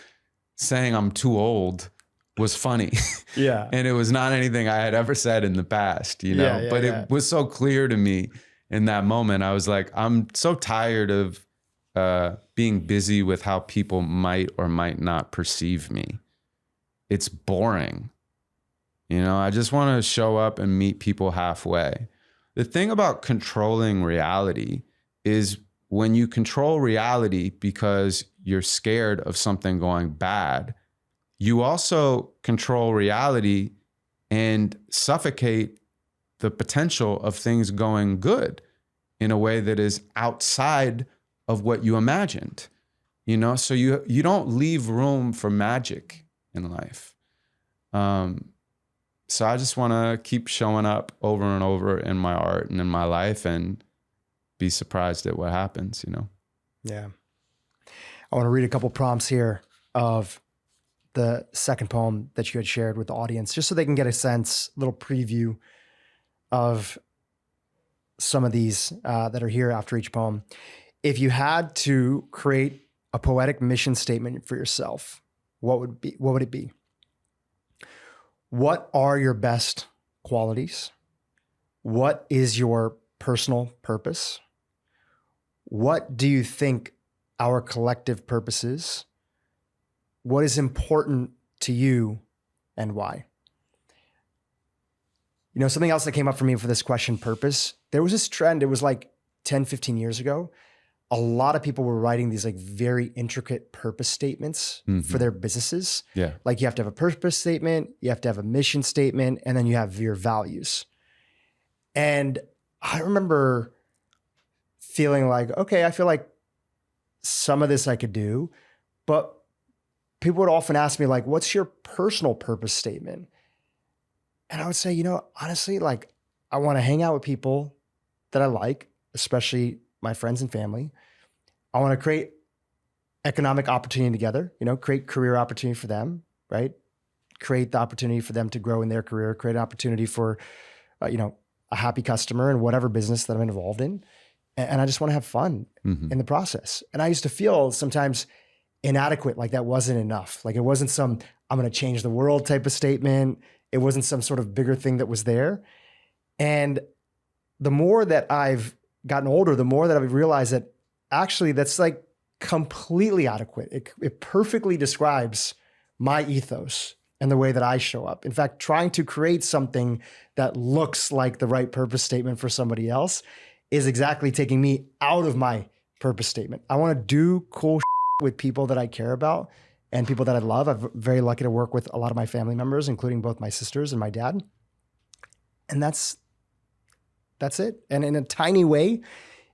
saying I'm too old was funny. Yeah. And it was not anything I had ever said in the past, you know, it was so clear to me in that moment. I was like, I'm so tired of being busy with how people might or might not perceive me. It's boring. You know, I just want to show up and meet people halfway. The thing about controlling reality is when you control reality because you're scared of something going bad, you also control reality and suffocate the potential of things going good in a way that is outside of what you imagined. You know, so you don't leave room for magic in life. So I just want to keep showing up over and over in my art and in my life and be surprised at what happens, you know? Yeah. I want to read a couple prompts here of the second poem that you had shared with the audience, just so they can get a sense, little preview of some of these that are here after each poem. If you had to create a poetic mission statement for yourself, what would it be? What are your best qualities? What is your personal purpose? What do you think our collective purpose is? What is important to you and why? You know, something else that came up for me for this question, purpose, there was this trend, it was like 10, 15 years ago. A lot of people were writing these like very intricate purpose statements for their businesses. Yeah. Like you have to have a purpose statement, you have to have a mission statement, and then you have your values. And I remember feeling like, okay, I feel like some of this I could do, but people would often ask me like, what's your personal purpose statement? And I would say, you know, honestly, like I want to hang out with people that I like, especially my friends and family. I want to create economic opportunity together, you know, create career opportunity for them, right? Create the opportunity for them to grow in their career, create an opportunity for, you know, a happy customer in whatever business that I'm involved in. And I just want to have fun in the process. And I used to feel sometimes inadequate, like that wasn't enough. Like it wasn't some, I'm going to change the world type of statement. It wasn't some sort of bigger thing that was there. And the more that I've gotten older, the more that I've realized that actually that's like completely adequate. It perfectly describes my ethos and the way that I show up. In fact, trying to create something that looks like the right purpose statement for somebody else is exactly taking me out of my purpose statement. I want to do cool with people that I care about and people that I love. I'm very lucky to work with a lot of my family members, including both my sisters and my dad. And that's it. And in a tiny way,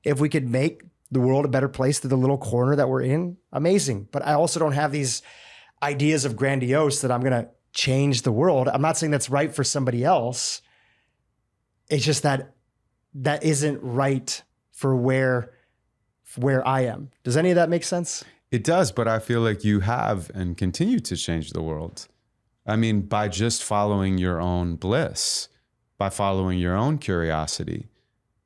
if we could make the world a better place through the little corner that we're in, amazing. But I also don't have these ideas of grandiose that I'm going to change the world. I'm not saying that's right for somebody else. It's just that isn't right for where I am. Does any of that make sense? It does, but I feel like you have and continue to change the world. I mean, by just following your own bliss, by following your own curiosity.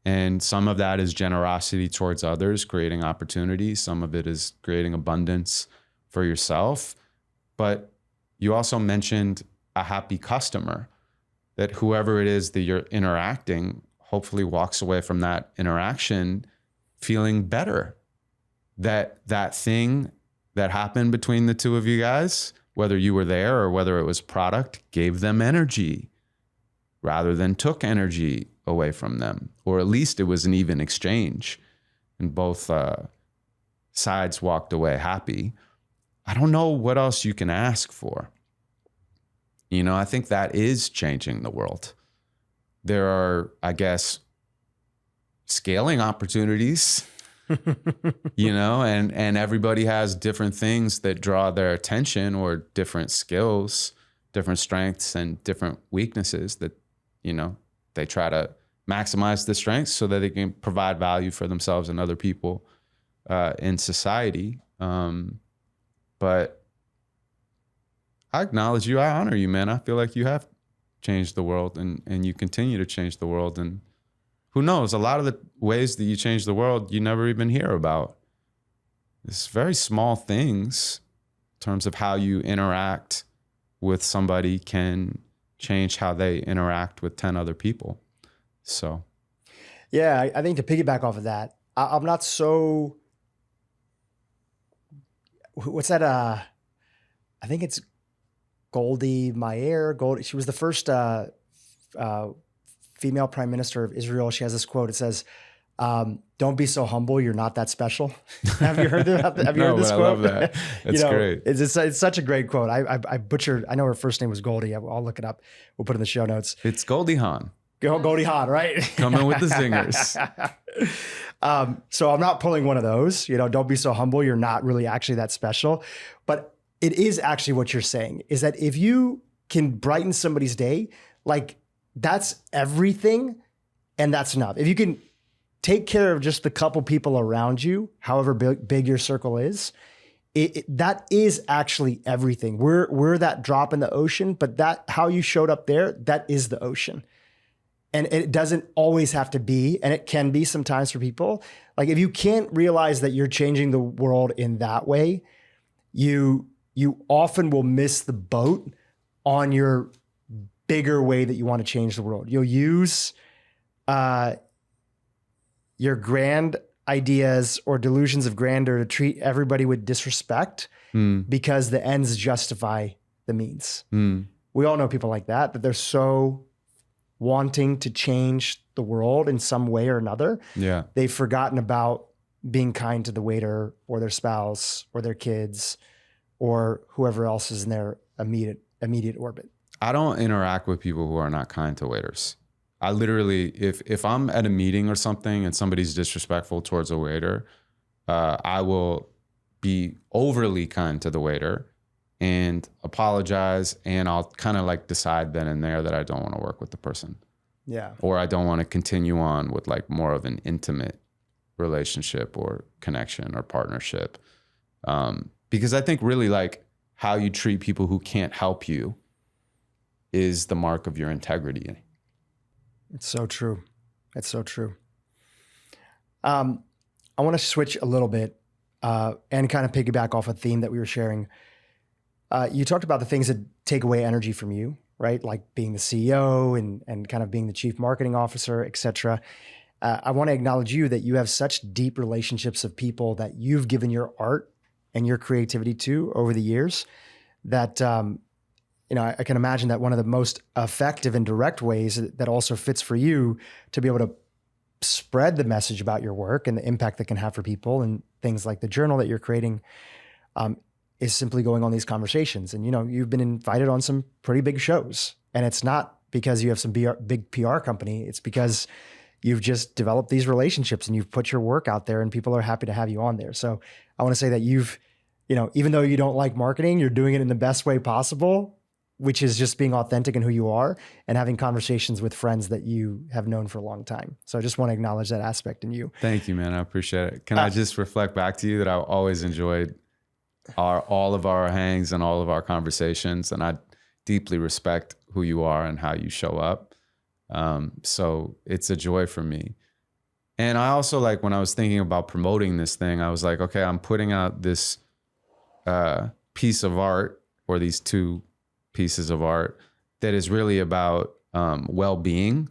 And some of that is generosity towards others, creating opportunities. Some of it is creating abundance for yourself. But you also mentioned a happy customer, that whoever it is that you're interacting hopefully walks away from that interaction feeling better. That thing that happened between the two of you guys, whether you were there or whether it was product, gave them energy rather than took energy away from them, or at least it was an even exchange and both sides walked away happy. I don't know what else you can ask for. You know, I think that is changing the world. There are, I guess, scaling opportunities, you know, and everybody has different things that draw their attention, or different skills, different strengths and different weaknesses that, you know, they try to maximize the strengths so that they can provide value for themselves and other people in society. But I acknowledge you. I honor you, man. I feel like you have changed the world and you continue to change the world. And who knows, a lot of the ways that you change the world, you never even hear about. It's very small things in terms of how you interact with somebody can change how they interact with 10 other people. So. Yeah, I think to piggyback off of that, I'm not so, what's that? I think it's Goldie Meir. She was the first female prime minister of Israel. She has this quote. It says, "Don't be so humble. You're not that special." Have you heard that? Have you heard this quote? I love that. That's great. It's such a great quote. I butchered. I know her first name was Goldie. I'll look it up. We'll put it in the show notes. It's Goldie Hawn. Goldie Hawn, right? Coming with the zingers. So I'm not pulling one of those. You know, don't be so humble. You're not really actually that special. But it is actually what you're saying, is that if you can brighten somebody's day, like that's everything, and that's enough. If you can take care of just the couple people around you, however big your circle is, that is actually everything. We're that drop in the ocean, but that how you showed up there, that is the ocean. And it doesn't always have to be, and it can be sometimes for people. Like if you can't realize that you're changing the world in that way, you often will miss the boat on your bigger way that you want to change the world. You'll use your grand ideas or delusions of grandeur to treat everybody with disrespect because the ends justify the means. We all know people like that they're so wanting to change the world in some way or another. Yeah. They've forgotten about being kind to the waiter or their spouse or their kids or whoever else is in their immediate orbit. I don't interact with people who are not kind to waiters. I literally, if I'm at a meeting or something and somebody's disrespectful towards a waiter, I will be overly kind to the waiter and apologize. And I'll kind of like decide then and there that I don't want to work with the person. Yeah. Or I don't want to continue on with like more of an intimate relationship or connection or partnership. Because I think really like how you treat people who can't help you is the mark of your integrity. It's so true. It's so true. I want to switch a little bit and kind of piggyback off a theme that we were sharing. You talked about the things that take away energy from you, right? Like being the CEO and kind of being the chief marketing officer, et cetera. I want to acknowledge you that you have such deep relationships of people that you've given your art and your creativity to over the years that, I can imagine that one of the most effective and direct ways that also fits for you to be able to spread the message about your work and the impact that can have for people and things like the journal that you're creating is simply going on these conversations. And, you've been invited on some pretty big shows, and it's not because you have some big PR company. It's because you've just developed these relationships and you've put your work out there and people are happy to have you on there. So I want to say that you've, even though you don't like marketing, you're doing it in the best way possible, which is just being authentic in who you are and having conversations with friends that you have known for a long time. So I just want to acknowledge that aspect in you. Thank you, man. I appreciate it. Can I just reflect back to you that I always enjoyed all of our hangs and all of our conversations, and I deeply respect who you are and how you show up. So it's a joy for me. And I also like when I was thinking about promoting this thing, I was like, okay, I'm putting out this piece of art or these two pieces of art that is really about well-being.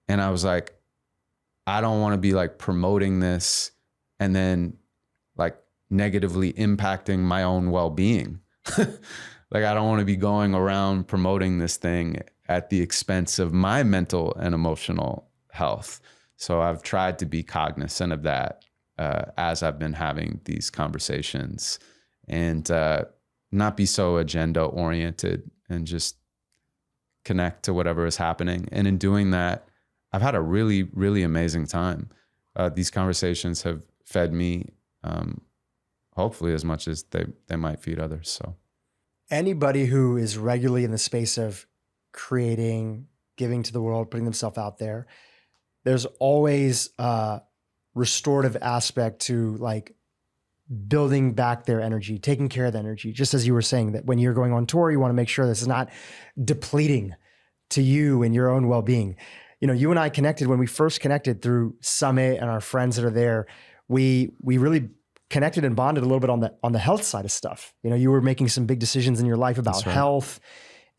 And I was like, I don't want to be like promoting this and then like negatively impacting my own well-being. Like I don't want to be going around promoting this thing at the expense of my mental and emotional health. So I've tried to be cognizant of that as I've been having these conversations and not be so agenda oriented and just connect to whatever is happening. And in doing that, I've had a really, really amazing time. These conversations have fed me hopefully as much as they might feed others. So anybody who is regularly in the space of creating, giving to the world, putting themselves out there, there's always a restorative aspect to like building back their energy, taking care of the energy. Just as you were saying that when you're going on tour, you want to make sure this is not depleting to you and your own well-being. You and I connected when we first connected through Summit and our friends that are there. We really connected and bonded a little bit on the health side of stuff. You were making some big decisions in your life about health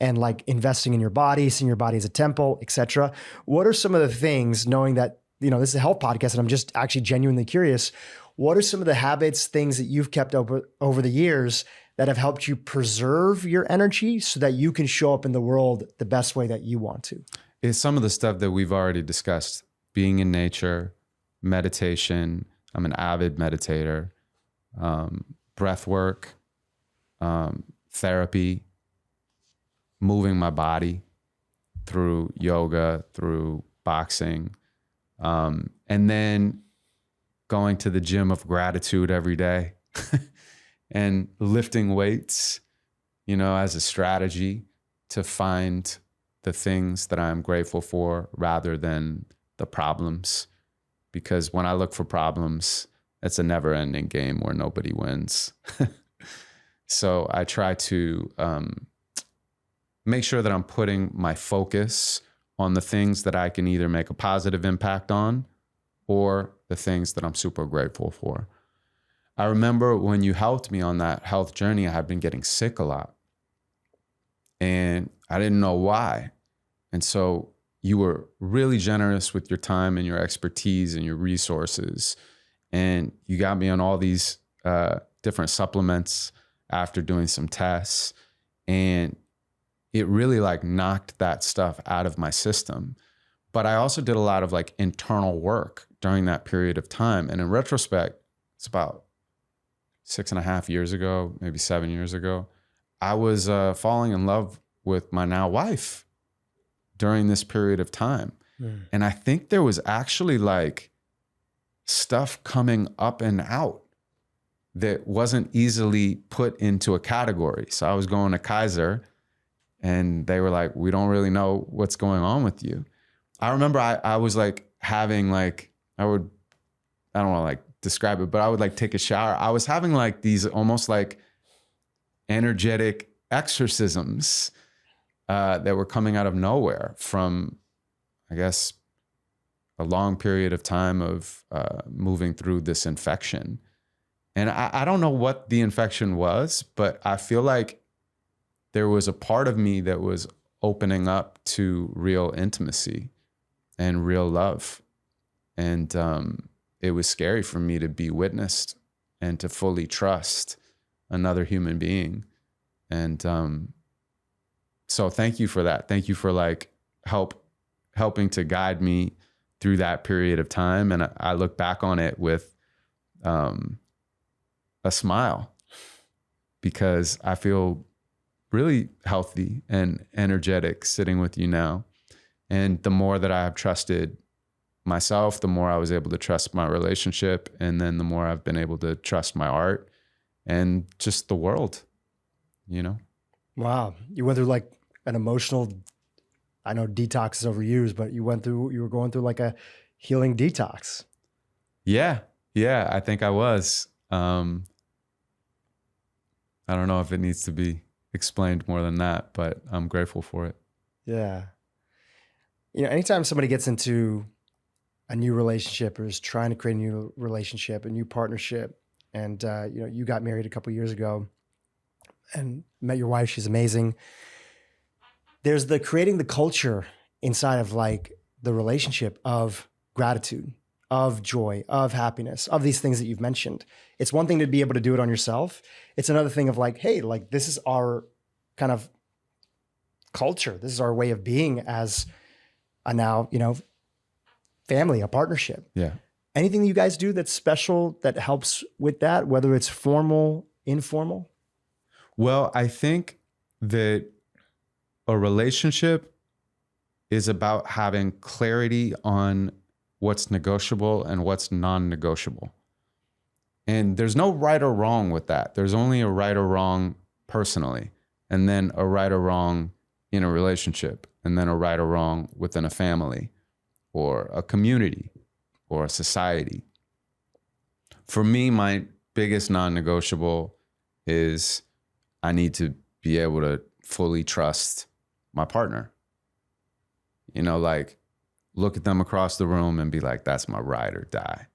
and like investing in your body, seeing your body as a temple, et cetera. What are some of the things, knowing that, this is a health podcast and I'm just actually genuinely curious, what are some of the habits, things that you've kept over the years that have helped you preserve your energy so that you can show up in the world the best way that you want to? It's some of the stuff that we've already discussed. Being in nature, meditation. I'm an avid meditator. Breath work, therapy, moving my body through yoga, through boxing, and then going to the gym of gratitude every day and lifting weights, as a strategy to find the things that I'm grateful for rather than the problems. Because when I look for problems, it's a never ending game where nobody wins. So I try to make sure that I'm putting my focus on the things that I can either make a positive impact on or the things that I'm super grateful for. I remember when you helped me on that health journey, I had been getting sick a lot and I didn't know why. And so you were really generous with your time and your expertise and your resources. And you got me on all these different supplements after doing some tests. And it really like knocked that stuff out of my system. But I also did a lot of like internal work during that period of time. And in retrospect, it's about 6.5 years ago, maybe 7 years ago, I was falling in love with my now wife during this period of time. And I think there was actually like stuff coming up and out that wasn't easily put into a category. So I was going to Kaiser and they were like, we don't really know what's going on with you. I remember I was like having like, I don't want to like describe it, but I would like take a shower. I was having like these almost like energetic exorcisms that were coming out of nowhere from, I guess, a long period of time of moving through this infection. And I don't know what the infection was, but I feel like there was a part of me that was opening up to real intimacy and real love. And it was scary for me to be witnessed and to fully trust another human being. And so thank you for that. Thank you for like helping to guide me through that period of time. And I look back on it with a smile because I feel really healthy and energetic sitting with you now. And the more that I have trusted myself, the more I was able to trust my relationship. And then the more I've been able to trust my art and just the world, you know? Wow. You went through like an emotional, I know detox is overused, but you were going through like a healing detox. Yeah. Yeah. I think I was. I don't know if it needs to be explained more than that, but I'm grateful for it. Yeah. You know, anytime somebody gets into a new relationship or is trying to create a new relationship, a new partnership, and you know, you got married a couple of years ago and met your wife, she's amazing. There's the creating the culture inside of like the relationship of gratitude, of joy, of happiness, of these things that you've mentioned. It's one thing to be able to do it on yourself. It's another thing of like, hey, like this is our kind of culture. This is our way of being as a now, you know, family, a partnership. Yeah. Anything you guys do that's special that helps with that, whether it's formal, informal? Well, I think that a relationship is about having clarity on what's negotiable and what's non-negotiable. And there's no right or wrong with that. There's only a right or wrong personally, and then a right or wrong in a relationship, and then a right or wrong within a family or a community or a society. For me, my biggest non-negotiable is I need to be able to fully trust my partner. You know, like look at them across the room and be like, that's my ride or die.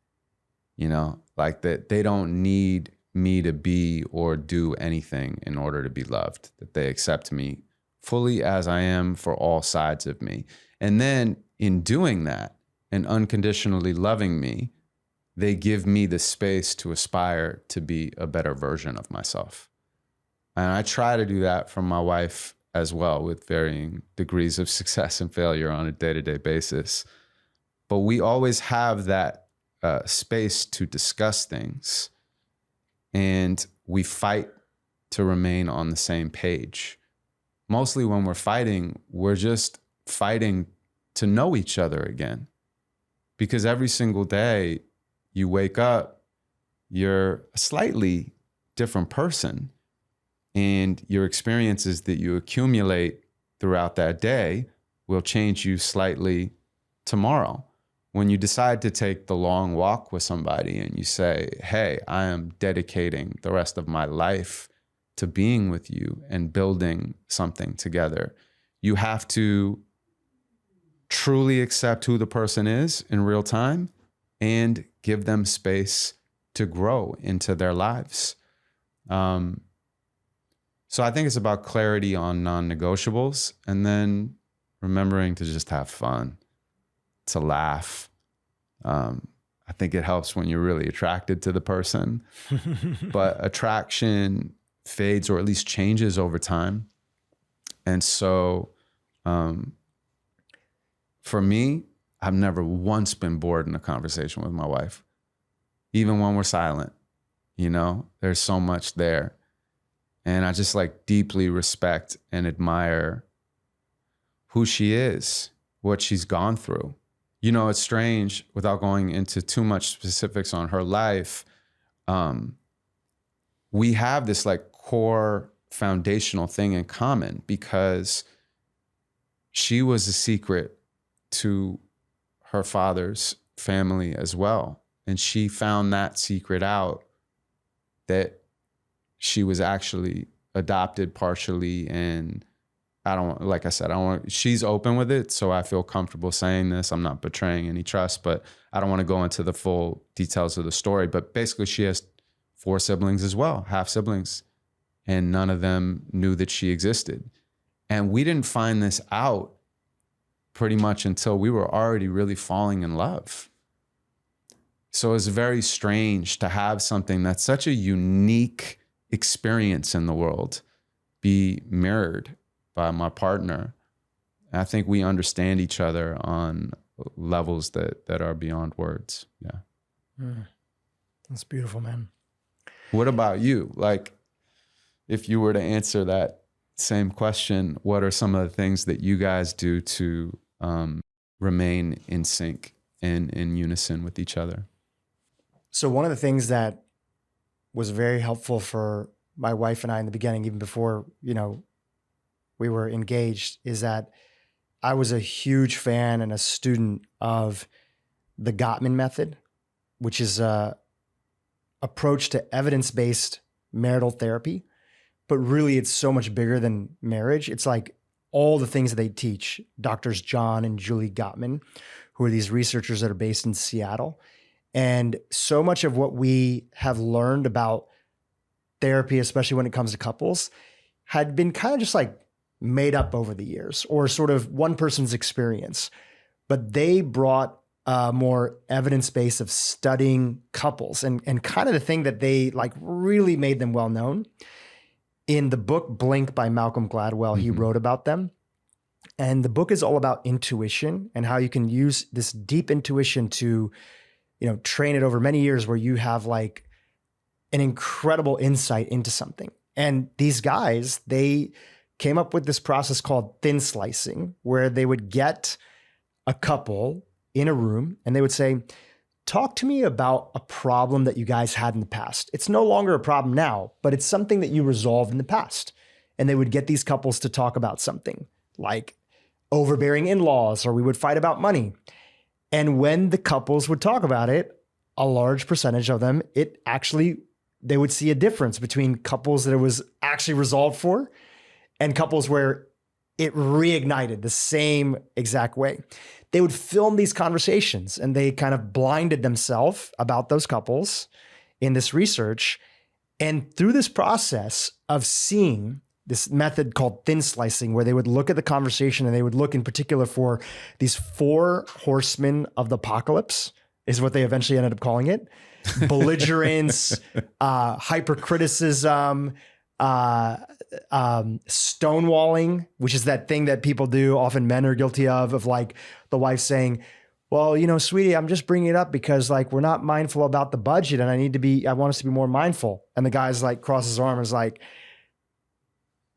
You know, like that they don't need me to be or do anything in order to be loved, that they accept me fully as I am for all sides of me. And then in doing that and unconditionally loving me, they give me the space to aspire to be a better version of myself. And I try to do that from my wife as well, with varying degrees of success and failure on a day-to-day basis. But we always have that space to discuss things, and we fight to remain on the same page. Mostly when we're fighting, we're just fighting to know each other again. Because every single day you wake up, you're a slightly different person. And your experiences that you accumulate throughout that day will change you slightly tomorrow. when you decide to take the long walk with somebody and you say, hey, I am dedicating the rest of my life to being with you and building something together, you have to truly accept who the person is in real time and give them space to grow into their lives. So I think it's about clarity on non-negotiables, and then remembering to just have fun, to laugh. I think it helps when you're really attracted to the person, but attraction fades or at least changes over time. And so for me, I've never once been bored in a conversation with my wife, even when we're silent. You know, there's so much there. And I just like deeply respect and admire who she is, what she's gone through. You know, it's strange, without going into too much specifics on her life, we have this like core foundational thing in common, because she was a secret to her father's family as well. And she found that secret out, that she was actually adopted partially. And I don't, like I said, I don't want, she's open with it, so I feel comfortable saying this. I'm not betraying any trust, but I don't want to go into the full details of the story. But basically she has 4 siblings as well, half siblings, and none of them knew that she existed. And we didn't find this out pretty much until we were already really falling in love. So it's very strange to have something that's such a unique experience in the world be mirrored by my partner. And I think we understand each other on levels that are beyond words. Yeah. That's beautiful, man. What about you? Like, if you were to answer that same question, what are some of the things that you guys do to remain in sync and in unison with each other? So one of the things that was very helpful for my wife and I in the beginning, even before, you know, we were engaged, is that I was a huge fan and a student of the Gottman method, which is a approach to evidence-based marital therapy. But really, it's so much bigger than marriage. It's like all the things that they teach, Doctors John and Julie Gottman, who are these researchers that are based in Seattle. And so much of what we have learned about therapy, especially when it comes to couples, had been kind of just like made up over the years, or sort of one person's experience. But they brought a more evidence base of studying couples, and kind of the thing that they like really made them well known. In the book Blink by Malcolm Gladwell, he wrote about them. And the book is all about intuition and how you can use this deep intuition to, you know, train it over many years, where you have like an incredible insight into something. And these guys, they came up with this process called thin slicing, where they would get a couple in a room and they would say, talk to me about a problem that you guys had in the past. It's no longer a problem now, but it's something that you resolved in the past. And they would get these couples to talk about something like overbearing in-laws, or we would fight about money. And when the couples would talk about it, a large percentage of them, they would see a difference between couples that it was actually resolved for and couples where it reignited the same exact way. They would film these conversations, and they kind of blinded themselves about those couples in this research. And through this process of seeing this method called thin slicing, where they would look at the conversation and they would look in particular for these 4 horsemen of the apocalypse, is what they eventually ended up calling it. Belligerence, hypercriticism, stonewalling, which is that thing that people do, often men are guilty of like the wife saying, well, you know, sweetie, I'm just bringing it up because like we're not mindful about the budget, and I want us to be more mindful. And the guy's like crosses his arm and is like,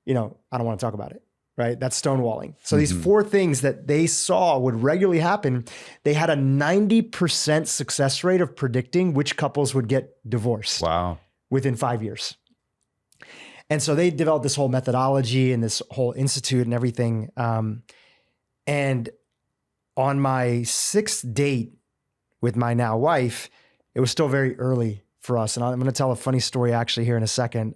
you know, I don't want to talk about it, right? That's stonewalling. So these 4 things that they saw would regularly happen, they had a 90% success rate of predicting which couples would get divorced. Wow. Within 5 years. And so they developed this whole methodology and this whole institute and everything. And on my 6th date with my now wife, it was still very early for us. And I'm going to tell a funny story actually here in a second.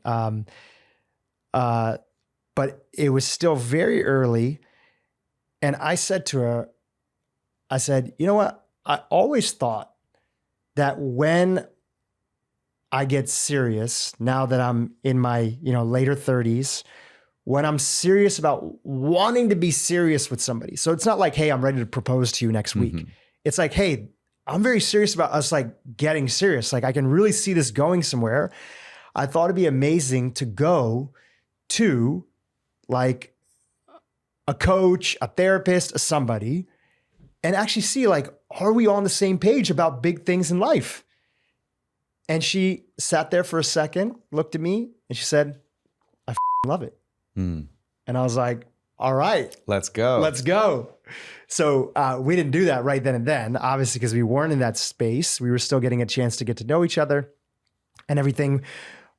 But it was still very early. And I said to her, I said, you know what? I always thought that when I get serious, now that I'm in my, later 30s, when I'm serious about wanting to be serious with somebody. So it's not like, hey, I'm ready to propose to you next week. It's like, hey, I'm very serious about us like getting serious. Like I can really see this going somewhere. I thought it'd be amazing to go to like a coach, a therapist, somebody, and actually see like, are we on the same page about big things in life? And she sat there for a second, looked at me, and she said, I love it. And I was like, all right, let's go. Let's go. So we didn't do that right then and then, obviously, because we weren't in that space. We were still getting a chance to get to know each other and everything.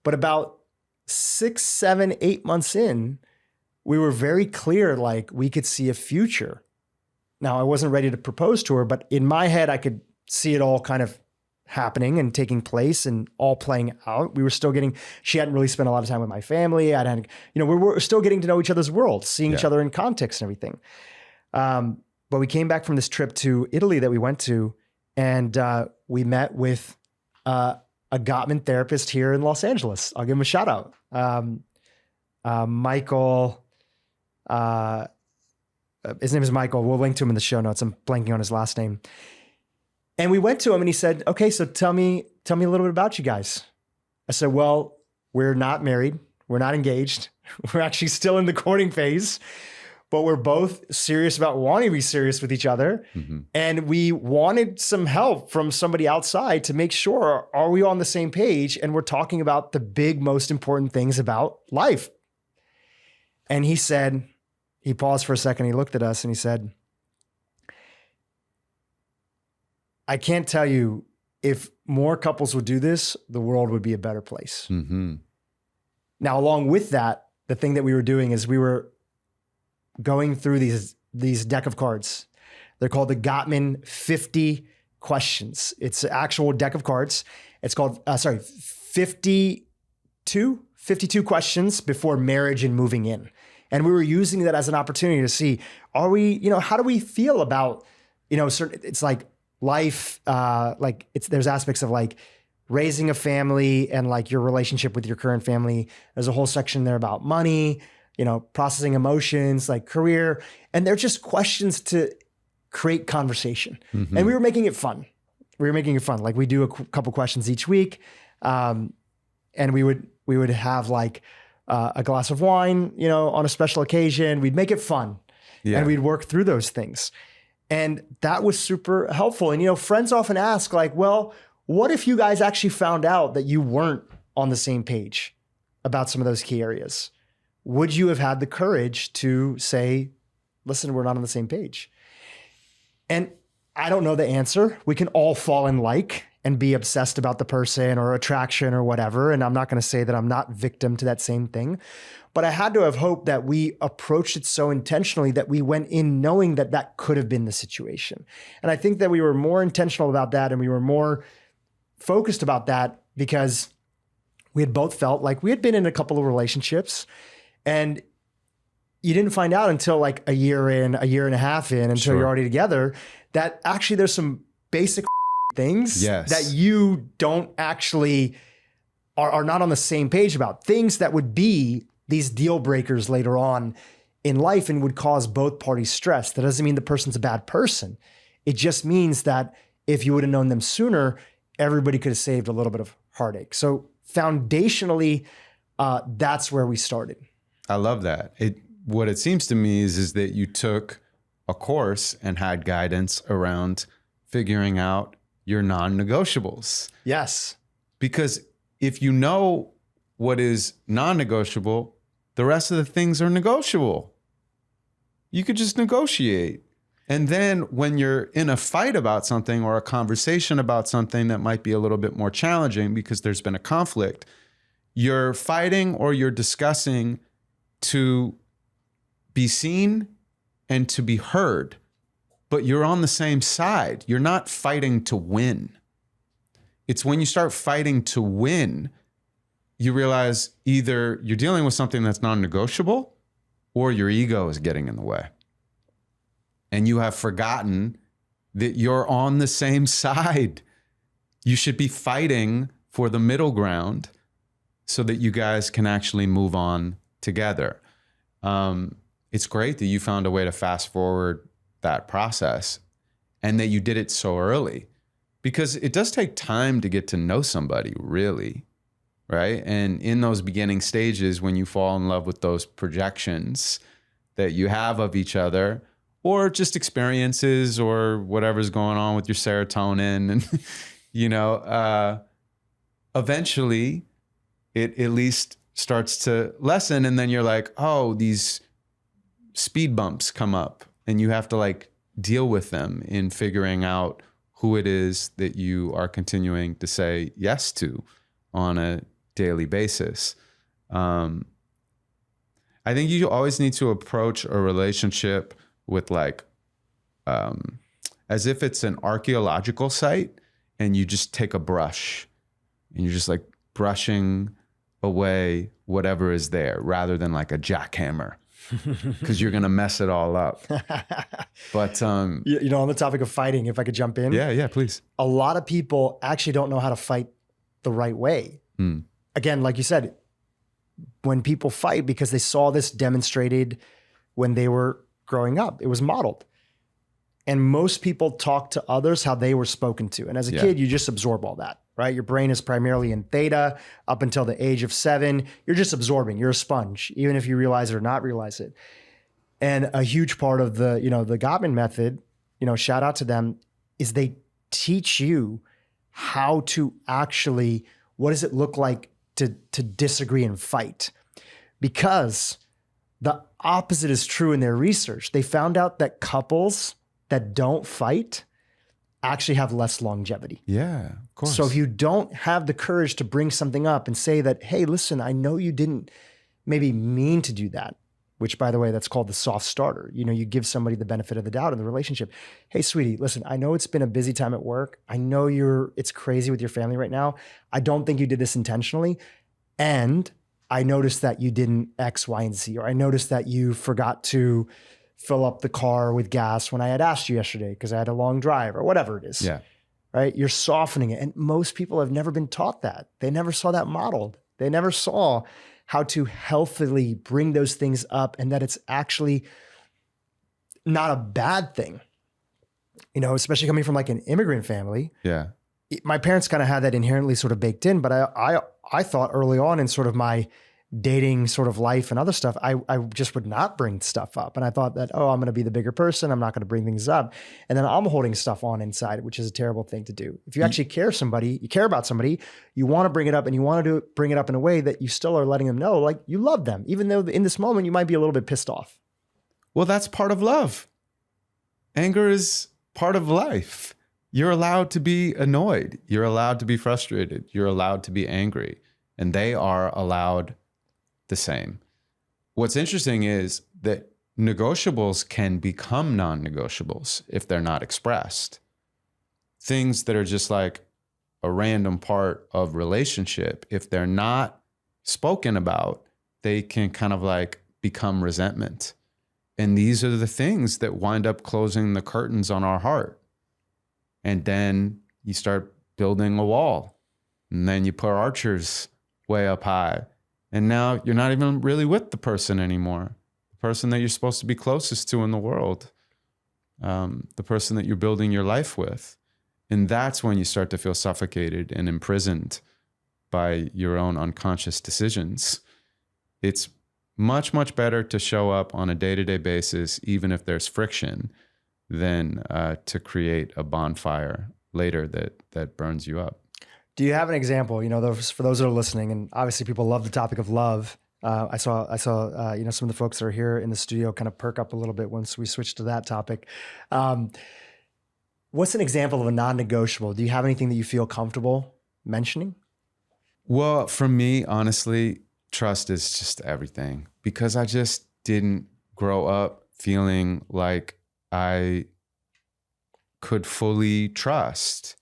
But about 6, 7, 8 months in, we were very clear, like we could see a future. Now, I wasn't ready to propose to her, but in my head, I could see it all kind of happening and taking place and all playing out. We were still she hadn't really spent a lot of time with my family. We were still getting to know each other's world, seeing each other in context and everything. But we came back from this trip to Italy that we went to, and we met with a Gottman therapist here in Los Angeles. I'll give him a shout out. Michael, his name is Michael. We'll link to him in the show notes. I'm blanking on his last name. And we went to him and he said, okay, so tell me a little bit about you guys. I said, well, we're not married. We're not engaged. We're actually still in the courting phase, but we're both serious about wanting to be serious with each other. And we wanted some help from somebody outside to make sure, are we on the same page? And we're talking about the big, most important things about life. And he said, he paused for a second. He looked at us and he said, I can't tell you, if more couples would do this, the world would be a better place. Now, along with that, the thing that we were doing is we were going through these deck of cards. They're called the Gottman 50 questions. It's an actual deck of cards. It's called, 52 questions before marriage and moving in. And we were using that as an opportunity to see, are we, how do we feel about, it's like, life, there's aspects of like raising a family and like your relationship with your current family. There's a whole section there about money, processing emotions, like career. And they're just questions to create conversation. And we were making it fun. Like we do a couple questions each week. And we would have like a glass of wine, on a special occasion. We'd make it fun. And we'd work through those things. And that was super helpful. And, friends often ask like, well, what if you guys actually found out that you weren't on the same page about some of those key areas? Would you have had the courage to say, listen, we're not on the same page? And I don't know the answer. We can all fall in like and be obsessed about the person or attraction or whatever. And I'm not going to say that I'm not victim to that same thing. But I had to have hope that we approached it so intentionally that we went in knowing that that could have been the situation. And I think that we were more intentional about that and we were more focused about that because we had both felt like we had been in a couple of relationships and you didn't find out until like a year and a half in, until you're already together, that actually there's some basic things that you don't actually are not on the same page about. Things that would be these deal breakers later on in life and would cause both parties stress. That doesn't mean the person's a bad person. It just means that if you would have known them sooner, everybody could have saved a little bit of heartache. So foundationally, that's where we started. I love that. What it seems to me is that you took a course and had guidance around figuring out your non-negotiables. Yes. Because if you know what is non-negotiable, the rest of the things are negotiable. You could just negotiate. And then when you're in a fight about something or a conversation about something that might be a little bit more challenging because there's been a conflict, you're fighting or you're discussing to be seen and to be heard. but you're on the same side. You're not fighting to win. It's when you start fighting to win, you realize either you're dealing with something that's non-negotiable or your ego is getting in the way. And you have forgotten that you're on the same side. You should be fighting for the middle ground so that you guys can actually move on together. It's great that you found a way to fast forward that process and that you did it so early, because it does take time to get to know somebody, really, right? And in those beginning stages, when you fall in love with those projections that you have of each other, or just experiences or whatever's going on with your serotonin, and, you know, eventually it at least starts to lessen. And then you're like, oh, these speed bumps come up and you have to like deal with them in figuring out who it is that you are continuing to say yes to on a daily basis. I think you always need to approach a relationship with like, as if it's an archaeological site and you just take a brush and you're just like brushing away whatever is there rather than like a jackhammer, because you're going to mess it all up. But, You know, on the topic of fighting, if I could jump in. yeah, please. A lot of people actually don't know how to fight the right way. Again, like you said, when people fight because they saw this demonstrated when they were growing up, it was modeled. And most people talk to others how they were spoken to. And as a kid, you just absorb all that, right? Your brain is primarily in theta up until the age of 7. You're just absorbing. You're a sponge, even if you realize it or not realize it. And a huge part of the, you know, the Gottman method, you know, shout out to them, is they teach you how to actually, what does it look like to disagree and fight? Because the opposite is true in their research. They found out that couples that don't fight actually have less longevity. Yeah, of course. So if you don't have the courage to bring something up and say that, hey, listen, I know you didn't maybe mean to do that, which, by the way, that's called the soft starter. You know, you give somebody the benefit of the doubt in the relationship. Hey, sweetie, listen, I know it's been a busy time at work. I know it's crazy with your family right now. I don't think you did this intentionally. And I noticed that you didn't X, Y, and Z, or I noticed that you forgot to fill up the car with gas when I had asked you yesterday because I had a long drive, or whatever it is. Yeah. Right? You're softening it. And most people have never been taught that. They never saw that modeled. They never saw how to healthily bring those things up, and that it's actually not a bad thing. You know, especially coming from like an immigrant family. Yeah. My parents kind of had that inherently sort of baked in, but I thought early on in sort of my dating sort of life and other stuff, I just would not bring stuff up. And I thought that, oh, I'm going to be the bigger person. I'm not going to bring things up. And then I'm holding stuff on inside, which is a terrible thing to do. If you actually you care about somebody, you want to bring it up, and you want to bring it up in a way that you still are letting them know, like, you love them, even though in this moment you might be a little bit pissed off. Well, that's part of love. Anger is part of life. You're allowed to be annoyed. You're allowed to be frustrated. You're allowed to be angry. And they are allowed the same. What's interesting is that negotiables can become non-negotiables if they're not expressed. Things that are just like a random part of relationship, if they're not spoken about, they can kind of like become resentment. And these are the things that wind up closing the curtains on our heart. And then you start building a wall, and then you put archers way up high. And now you're not even really with the person anymore. The person that you're supposed to be closest to in the world. The person that you're building your life with. And that's when you start to feel suffocated and imprisoned by your own unconscious decisions. It's much, much better to show up on a day-to-day basis, even if there's friction, than to create a bonfire later that burns you up. Do you have an example, you know, for those that are listening, and obviously people love the topic of love. I saw, you know, some of the folks that are here in the studio kind of perk up a little bit once we switched to that topic. What's an example of a non-negotiable? Do you have anything that you feel comfortable mentioning? Well, for me, honestly, trust is just everything, because I just didn't grow up feeling like I could fully trust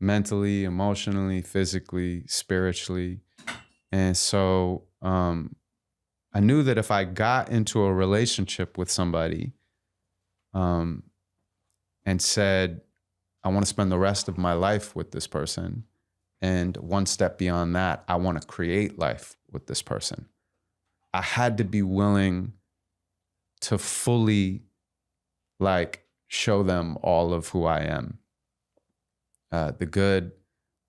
mentally, emotionally, physically, spiritually. And so I knew that if I got into a relationship with somebody and said, I want to spend the rest of my life with this person, and one step beyond that, I want to create life with this person, I had to be willing to fully like show them all of who I am. The good,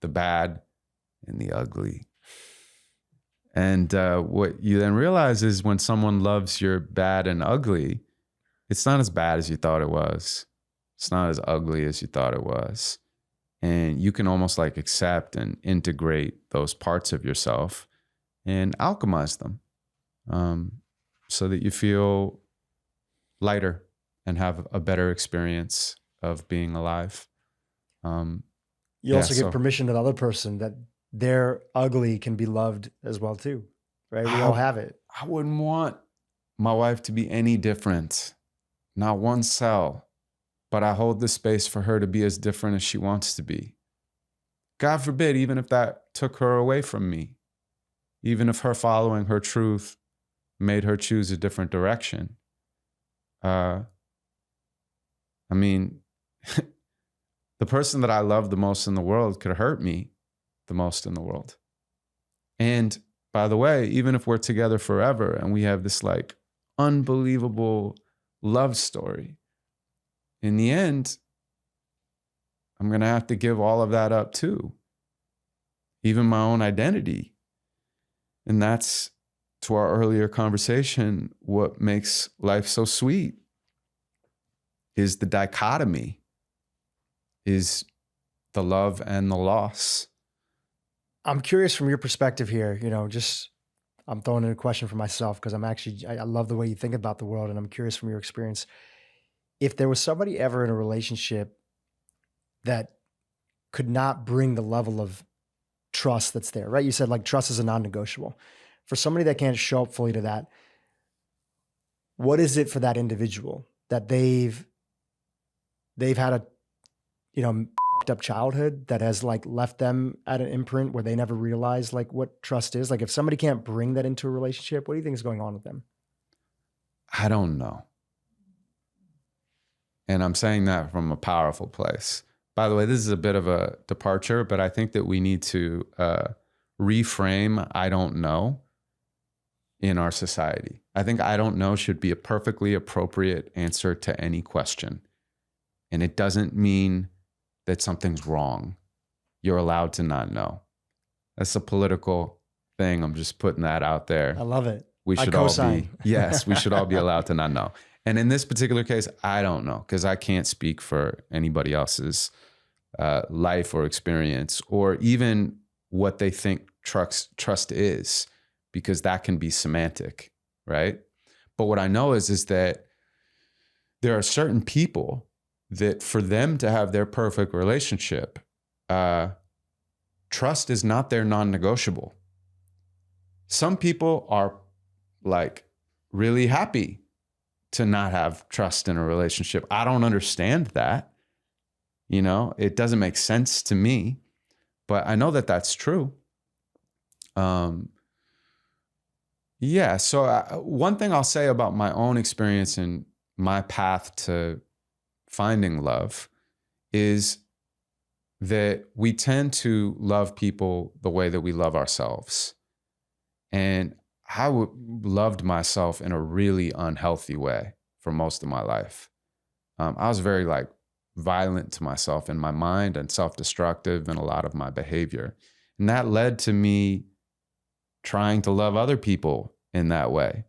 the bad, and the ugly. And what you then realize is when someone loves your bad and ugly, it's not as bad as you thought it was. It's not as ugly as you thought it was. And you can almost like accept and integrate those parts of yourself and alchemize them so that you feel lighter and have a better experience of being alive. You also give permission to the other person that their ugly can be loved as well too, right? We all have it. I wouldn't want my wife to be any different, not one cell, but I hold the space for her to be as different as she wants to be. God forbid, even if that took her away from me, even if her following her truth made her choose a different direction. I mean, the person that I love the most in the world could hurt me the most in the world. And by the way, even if we're together forever and we have this like unbelievable love story, in the end, I'm going to have to give all of that up too, even my own identity. And that's, to our earlier conversation, what makes life so sweet is the dichotomy, is the love and the loss. I'm curious from your perspective here, I'm throwing in a question for myself because I love the way you think about the world, and I'm curious from your experience. If there was somebody ever in a relationship that could not bring the level of trust that's there, right? You said like trust is a non-negotiable. For somebody that can't show up fully to that, what is it for that individual that they've had a, fucked up childhood that has like left them at an imprint where they never realized like what trust is? Like if somebody can't bring that into a relationship, what do you think is going on with them? I don't know. And I'm saying that from a powerful place. By the way, this is a bit of a departure, but I think that we need to reframe I don't know in our society. I think I don't know should be a perfectly appropriate answer to any question. And it doesn't mean that something's wrong. You're allowed to not know. That's a political thing. I'm just putting that out there. I love it. We should all be, yes, we should all be allowed to not know. And in this particular case, I don't know, because I can't speak for anybody else's life or experience, or even what they think trust is, because that can be semantic, right? But what I know is that there are certain people that for them to have their perfect relationship, trust is not their non-negotiable. Some people are like really happy to not have trust in a relationship. I don't understand that. It doesn't make sense to me, but I know that that's true. Yeah. So one thing I'll say about my own experience and my path to finding love is that we tend to love people the way that we love ourselves. And I loved myself in a really unhealthy way for most of my life. I was very violent to myself in my mind and self-destructive in a lot of my behavior. And that led to me trying to love other people in that way.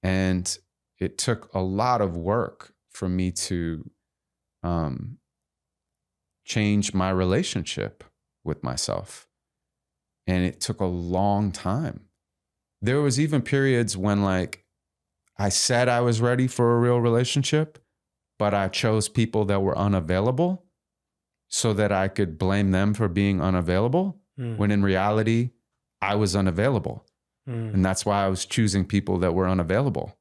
And it took a lot of work for me to change my relationship with myself. And it took a long time. There was even periods when I said I was ready for a real relationship, but I chose people that were unavailable so that I could blame them for being unavailable, when in reality, I was unavailable. And that's why I was choosing people that were unavailable.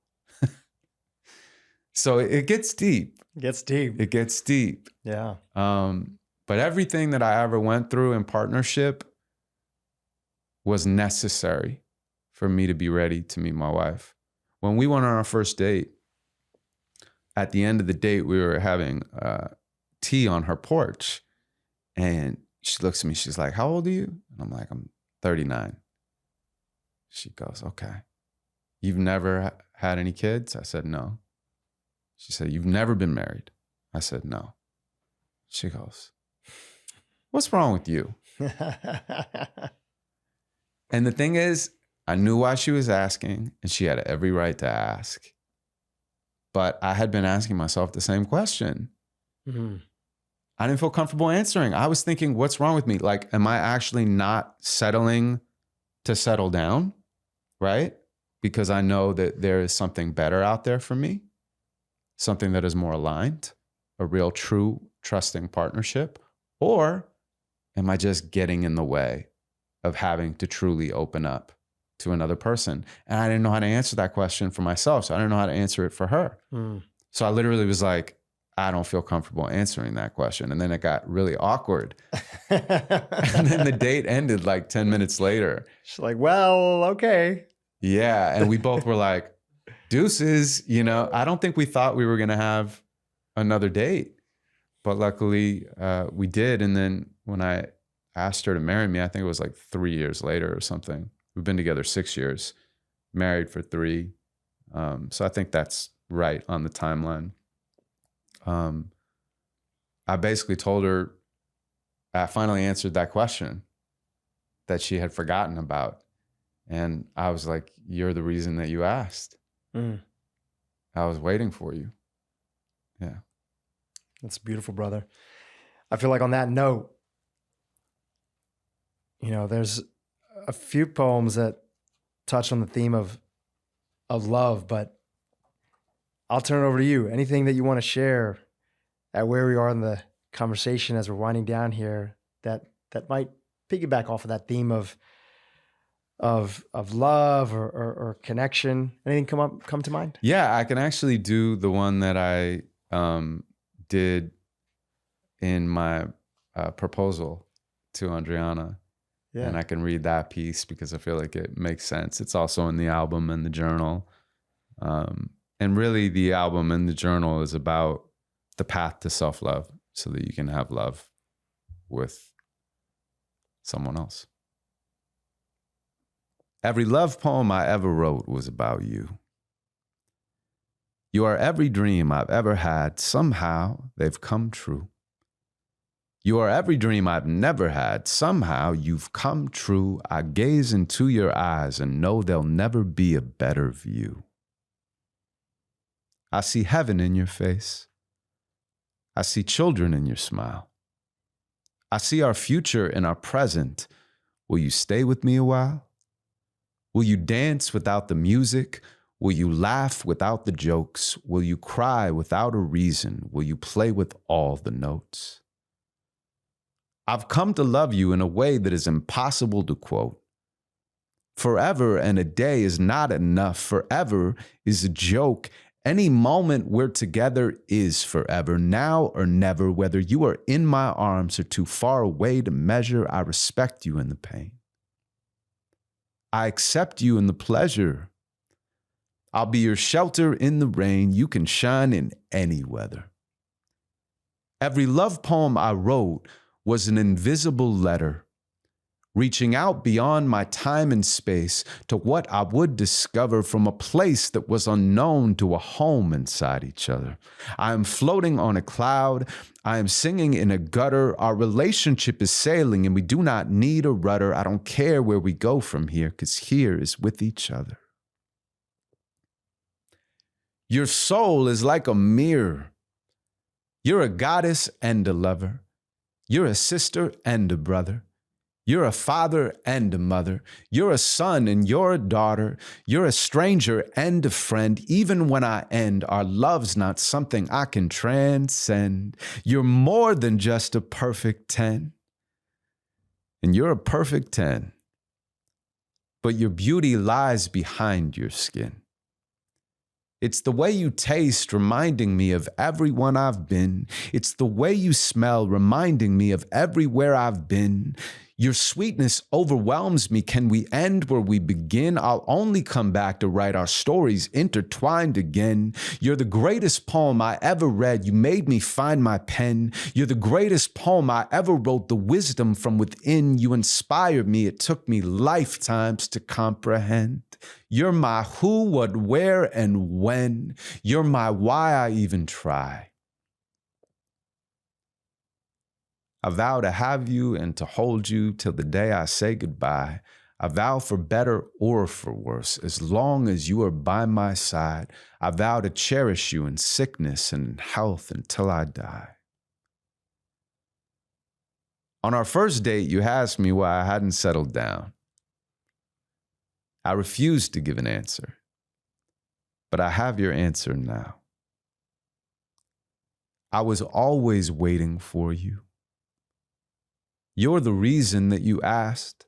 So it gets deep. It gets deep. It gets deep. Yeah. But everything that I ever went through in partnership was necessary for me to be ready to meet my wife. When we went on our first date, at the end of the date, we were having tea on her porch. And she looks at me, she's like, how old are you? And I'm like, I'm 39. She goes, okay. You've never had any kids? I said, no. She said, you've never been married? I said, no. She goes, what's wrong with you? And the thing is, I knew why she was asking, and she had every right to ask. But I had been asking myself the same question. Mm-hmm. I didn't feel comfortable answering. I was thinking, what's wrong with me? Like, am I actually not settling to settle down? Right? Because I know that there is something better out there for me, something that is more aligned, a real, true, trusting partnership. Or am I just getting in the way of having to truly open up to another person? And I didn't know how to answer that question for myself. So I didn't know how to answer it for her. So I literally was like, I don't feel comfortable answering that question. And then it got really awkward. And then the date ended like 10 minutes later. She's like, well, okay. Yeah. And we both were like, deuces, you know, I don't think we thought we were going to have another date, but luckily we did. And then when I asked her to marry me, I think it was like 3 years later or something. We've been together 6 years, married for 3. So I think that's right on the timeline. I basically told her, I finally answered that question that she had forgotten about. And I was like, you're the reason that you asked. I was waiting for you. Yeah. That's beautiful, brother. I feel like on that note, you know, there's a few poems that touch on the theme of love, but I'll turn it over to you. Anything that you want to share at where we are in the conversation as we're winding down here that might piggyback off of that theme of love or connection? Anything come to mind? Yeah, I can actually do the one that I did in my proposal to Andriana. Yeah. And I can read that piece because I feel like it makes sense. It's also in the album and the journal. And really the album and the journal is about the path to self-love so that you can have love with someone else. Every love poem I ever wrote was about you. You are every dream I've ever had. Somehow they've come true. You are every dream I've never had. Somehow you've come true. I gaze into your eyes and know there'll never be a better view. I see heaven in your face. I see children in your smile. I see our future in our present. Will you stay with me a while? Will you dance without the music? Will you laugh without the jokes? Will you cry without a reason? Will you play with all the notes? I've come to love you in a way that is impossible to quote. Forever and a day is not enough. Forever is a joke. Any moment we're together is forever, now or never. Whether you are in my arms or too far away to measure, I respect you in the pain. I accept you in the pleasure. I'll be your shelter in the rain. You can shine in any weather. Every love poem I wrote was an invisible letter, reaching out beyond my time and space to what I would discover from a place that was unknown to a home inside each other. I am floating on a cloud. I am singing in a gutter. Our relationship is sailing and we do not need a rudder. I don't care where we go from here, because here is with each other. Your soul is like a mirror. You're a goddess and a lover. You're a sister and a brother. You're a father and a mother. You're a son and you're a daughter. You're a stranger and a friend. Even when I end, our love's not something I can transcend. You're more than just a perfect 10. And you're a perfect 10. But your beauty lies behind your skin. It's the way you taste, reminding me of everyone I've been. It's the way you smell, reminding me of everywhere I've been. Your sweetness overwhelms me. Can we end where we begin? I'll only come back to write our stories intertwined again. You're the greatest poem I ever read. You made me find my pen. You're the greatest poem I ever wrote, the wisdom from within. You inspired me. It took me lifetimes to comprehend. You're my who, what, where, and when. You're my why I even try. I vow to have you and to hold you till the day I say goodbye. I vow for better or for worse, as long as you are by my side. I vow to cherish you in sickness and in health until I die. On our first date, you asked me why I hadn't settled down. I refused to give an answer, but I have your answer now. I was always waiting for you. You're the reason that you asked.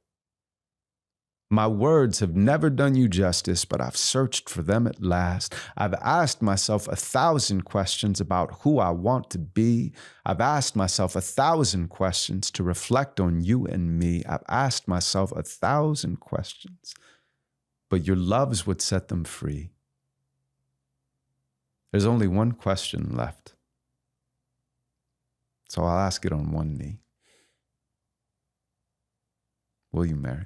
My words have never done you justice, but I've searched for them at last. I've asked myself 1,000 questions about who I want to be. I've asked myself 1,000 questions to reflect on you and me. I've asked myself 1,000 questions, but your love's what set them free. There's only one question left, so I'll ask it on one knee. Will you marry me?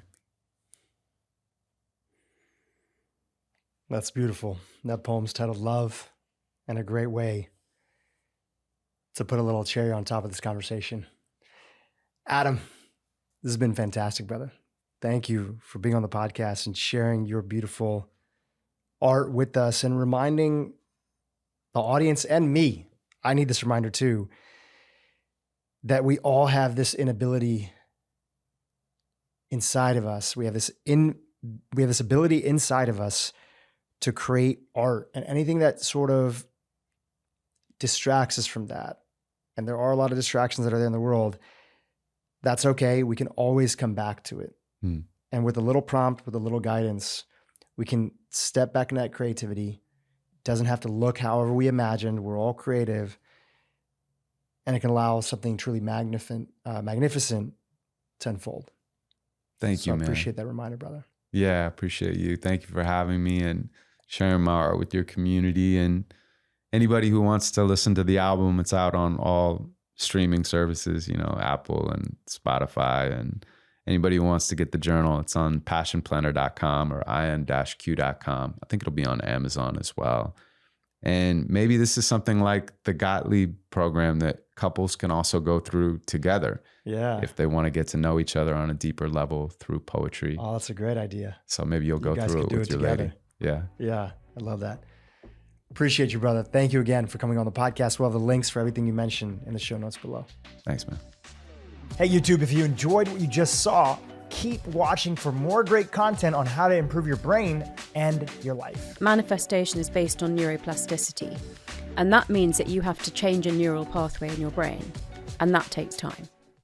That's beautiful. That poem's titled Love, and a great way to put a little cherry on top of this conversation. Adam, this has been fantastic, brother. Thank you for being on the podcast and sharing your beautiful art with us and reminding the audience and me, I need this reminder too, that we all have this inability inside of us. We have this ability inside of us to create art, and anything that sort of distracts us from that. And there are a lot of distractions that are there in the world. That's okay. We can always come back to it. And with a little prompt, with a little guidance, we can step back in that creativity. It doesn't have to look however we imagined. We're all creative, and it can allow something truly magnificent to unfold. Thank you, man. I appreciate that reminder, brother. Yeah, I appreciate you. Thank you for having me and sharing my art with your community. And anybody who wants to listen to the album, it's out on all streaming services, Apple and Spotify. And anybody who wants to get the journal, it's on passionplanner.com or in-q.com. I think it'll be on Amazon as well. And maybe this is something like the Gottlieb program that couples can also go through together. Yeah. If they want to get to know each other on a deeper level through poetry. Oh, that's a great idea. So maybe you'll go through it with your lady. Yeah. Yeah. I love that. Appreciate you, brother. Thank you again for coming on the podcast. We'll have the links for everything you mentioned in the show notes below. Thanks, man. Hey, YouTube, if you enjoyed what you just saw, keep watching for more great content on how to improve your brain and your life. Manifestation is based on neuroplasticity, and that means that you have to change a neural pathway in your brain, and that takes time.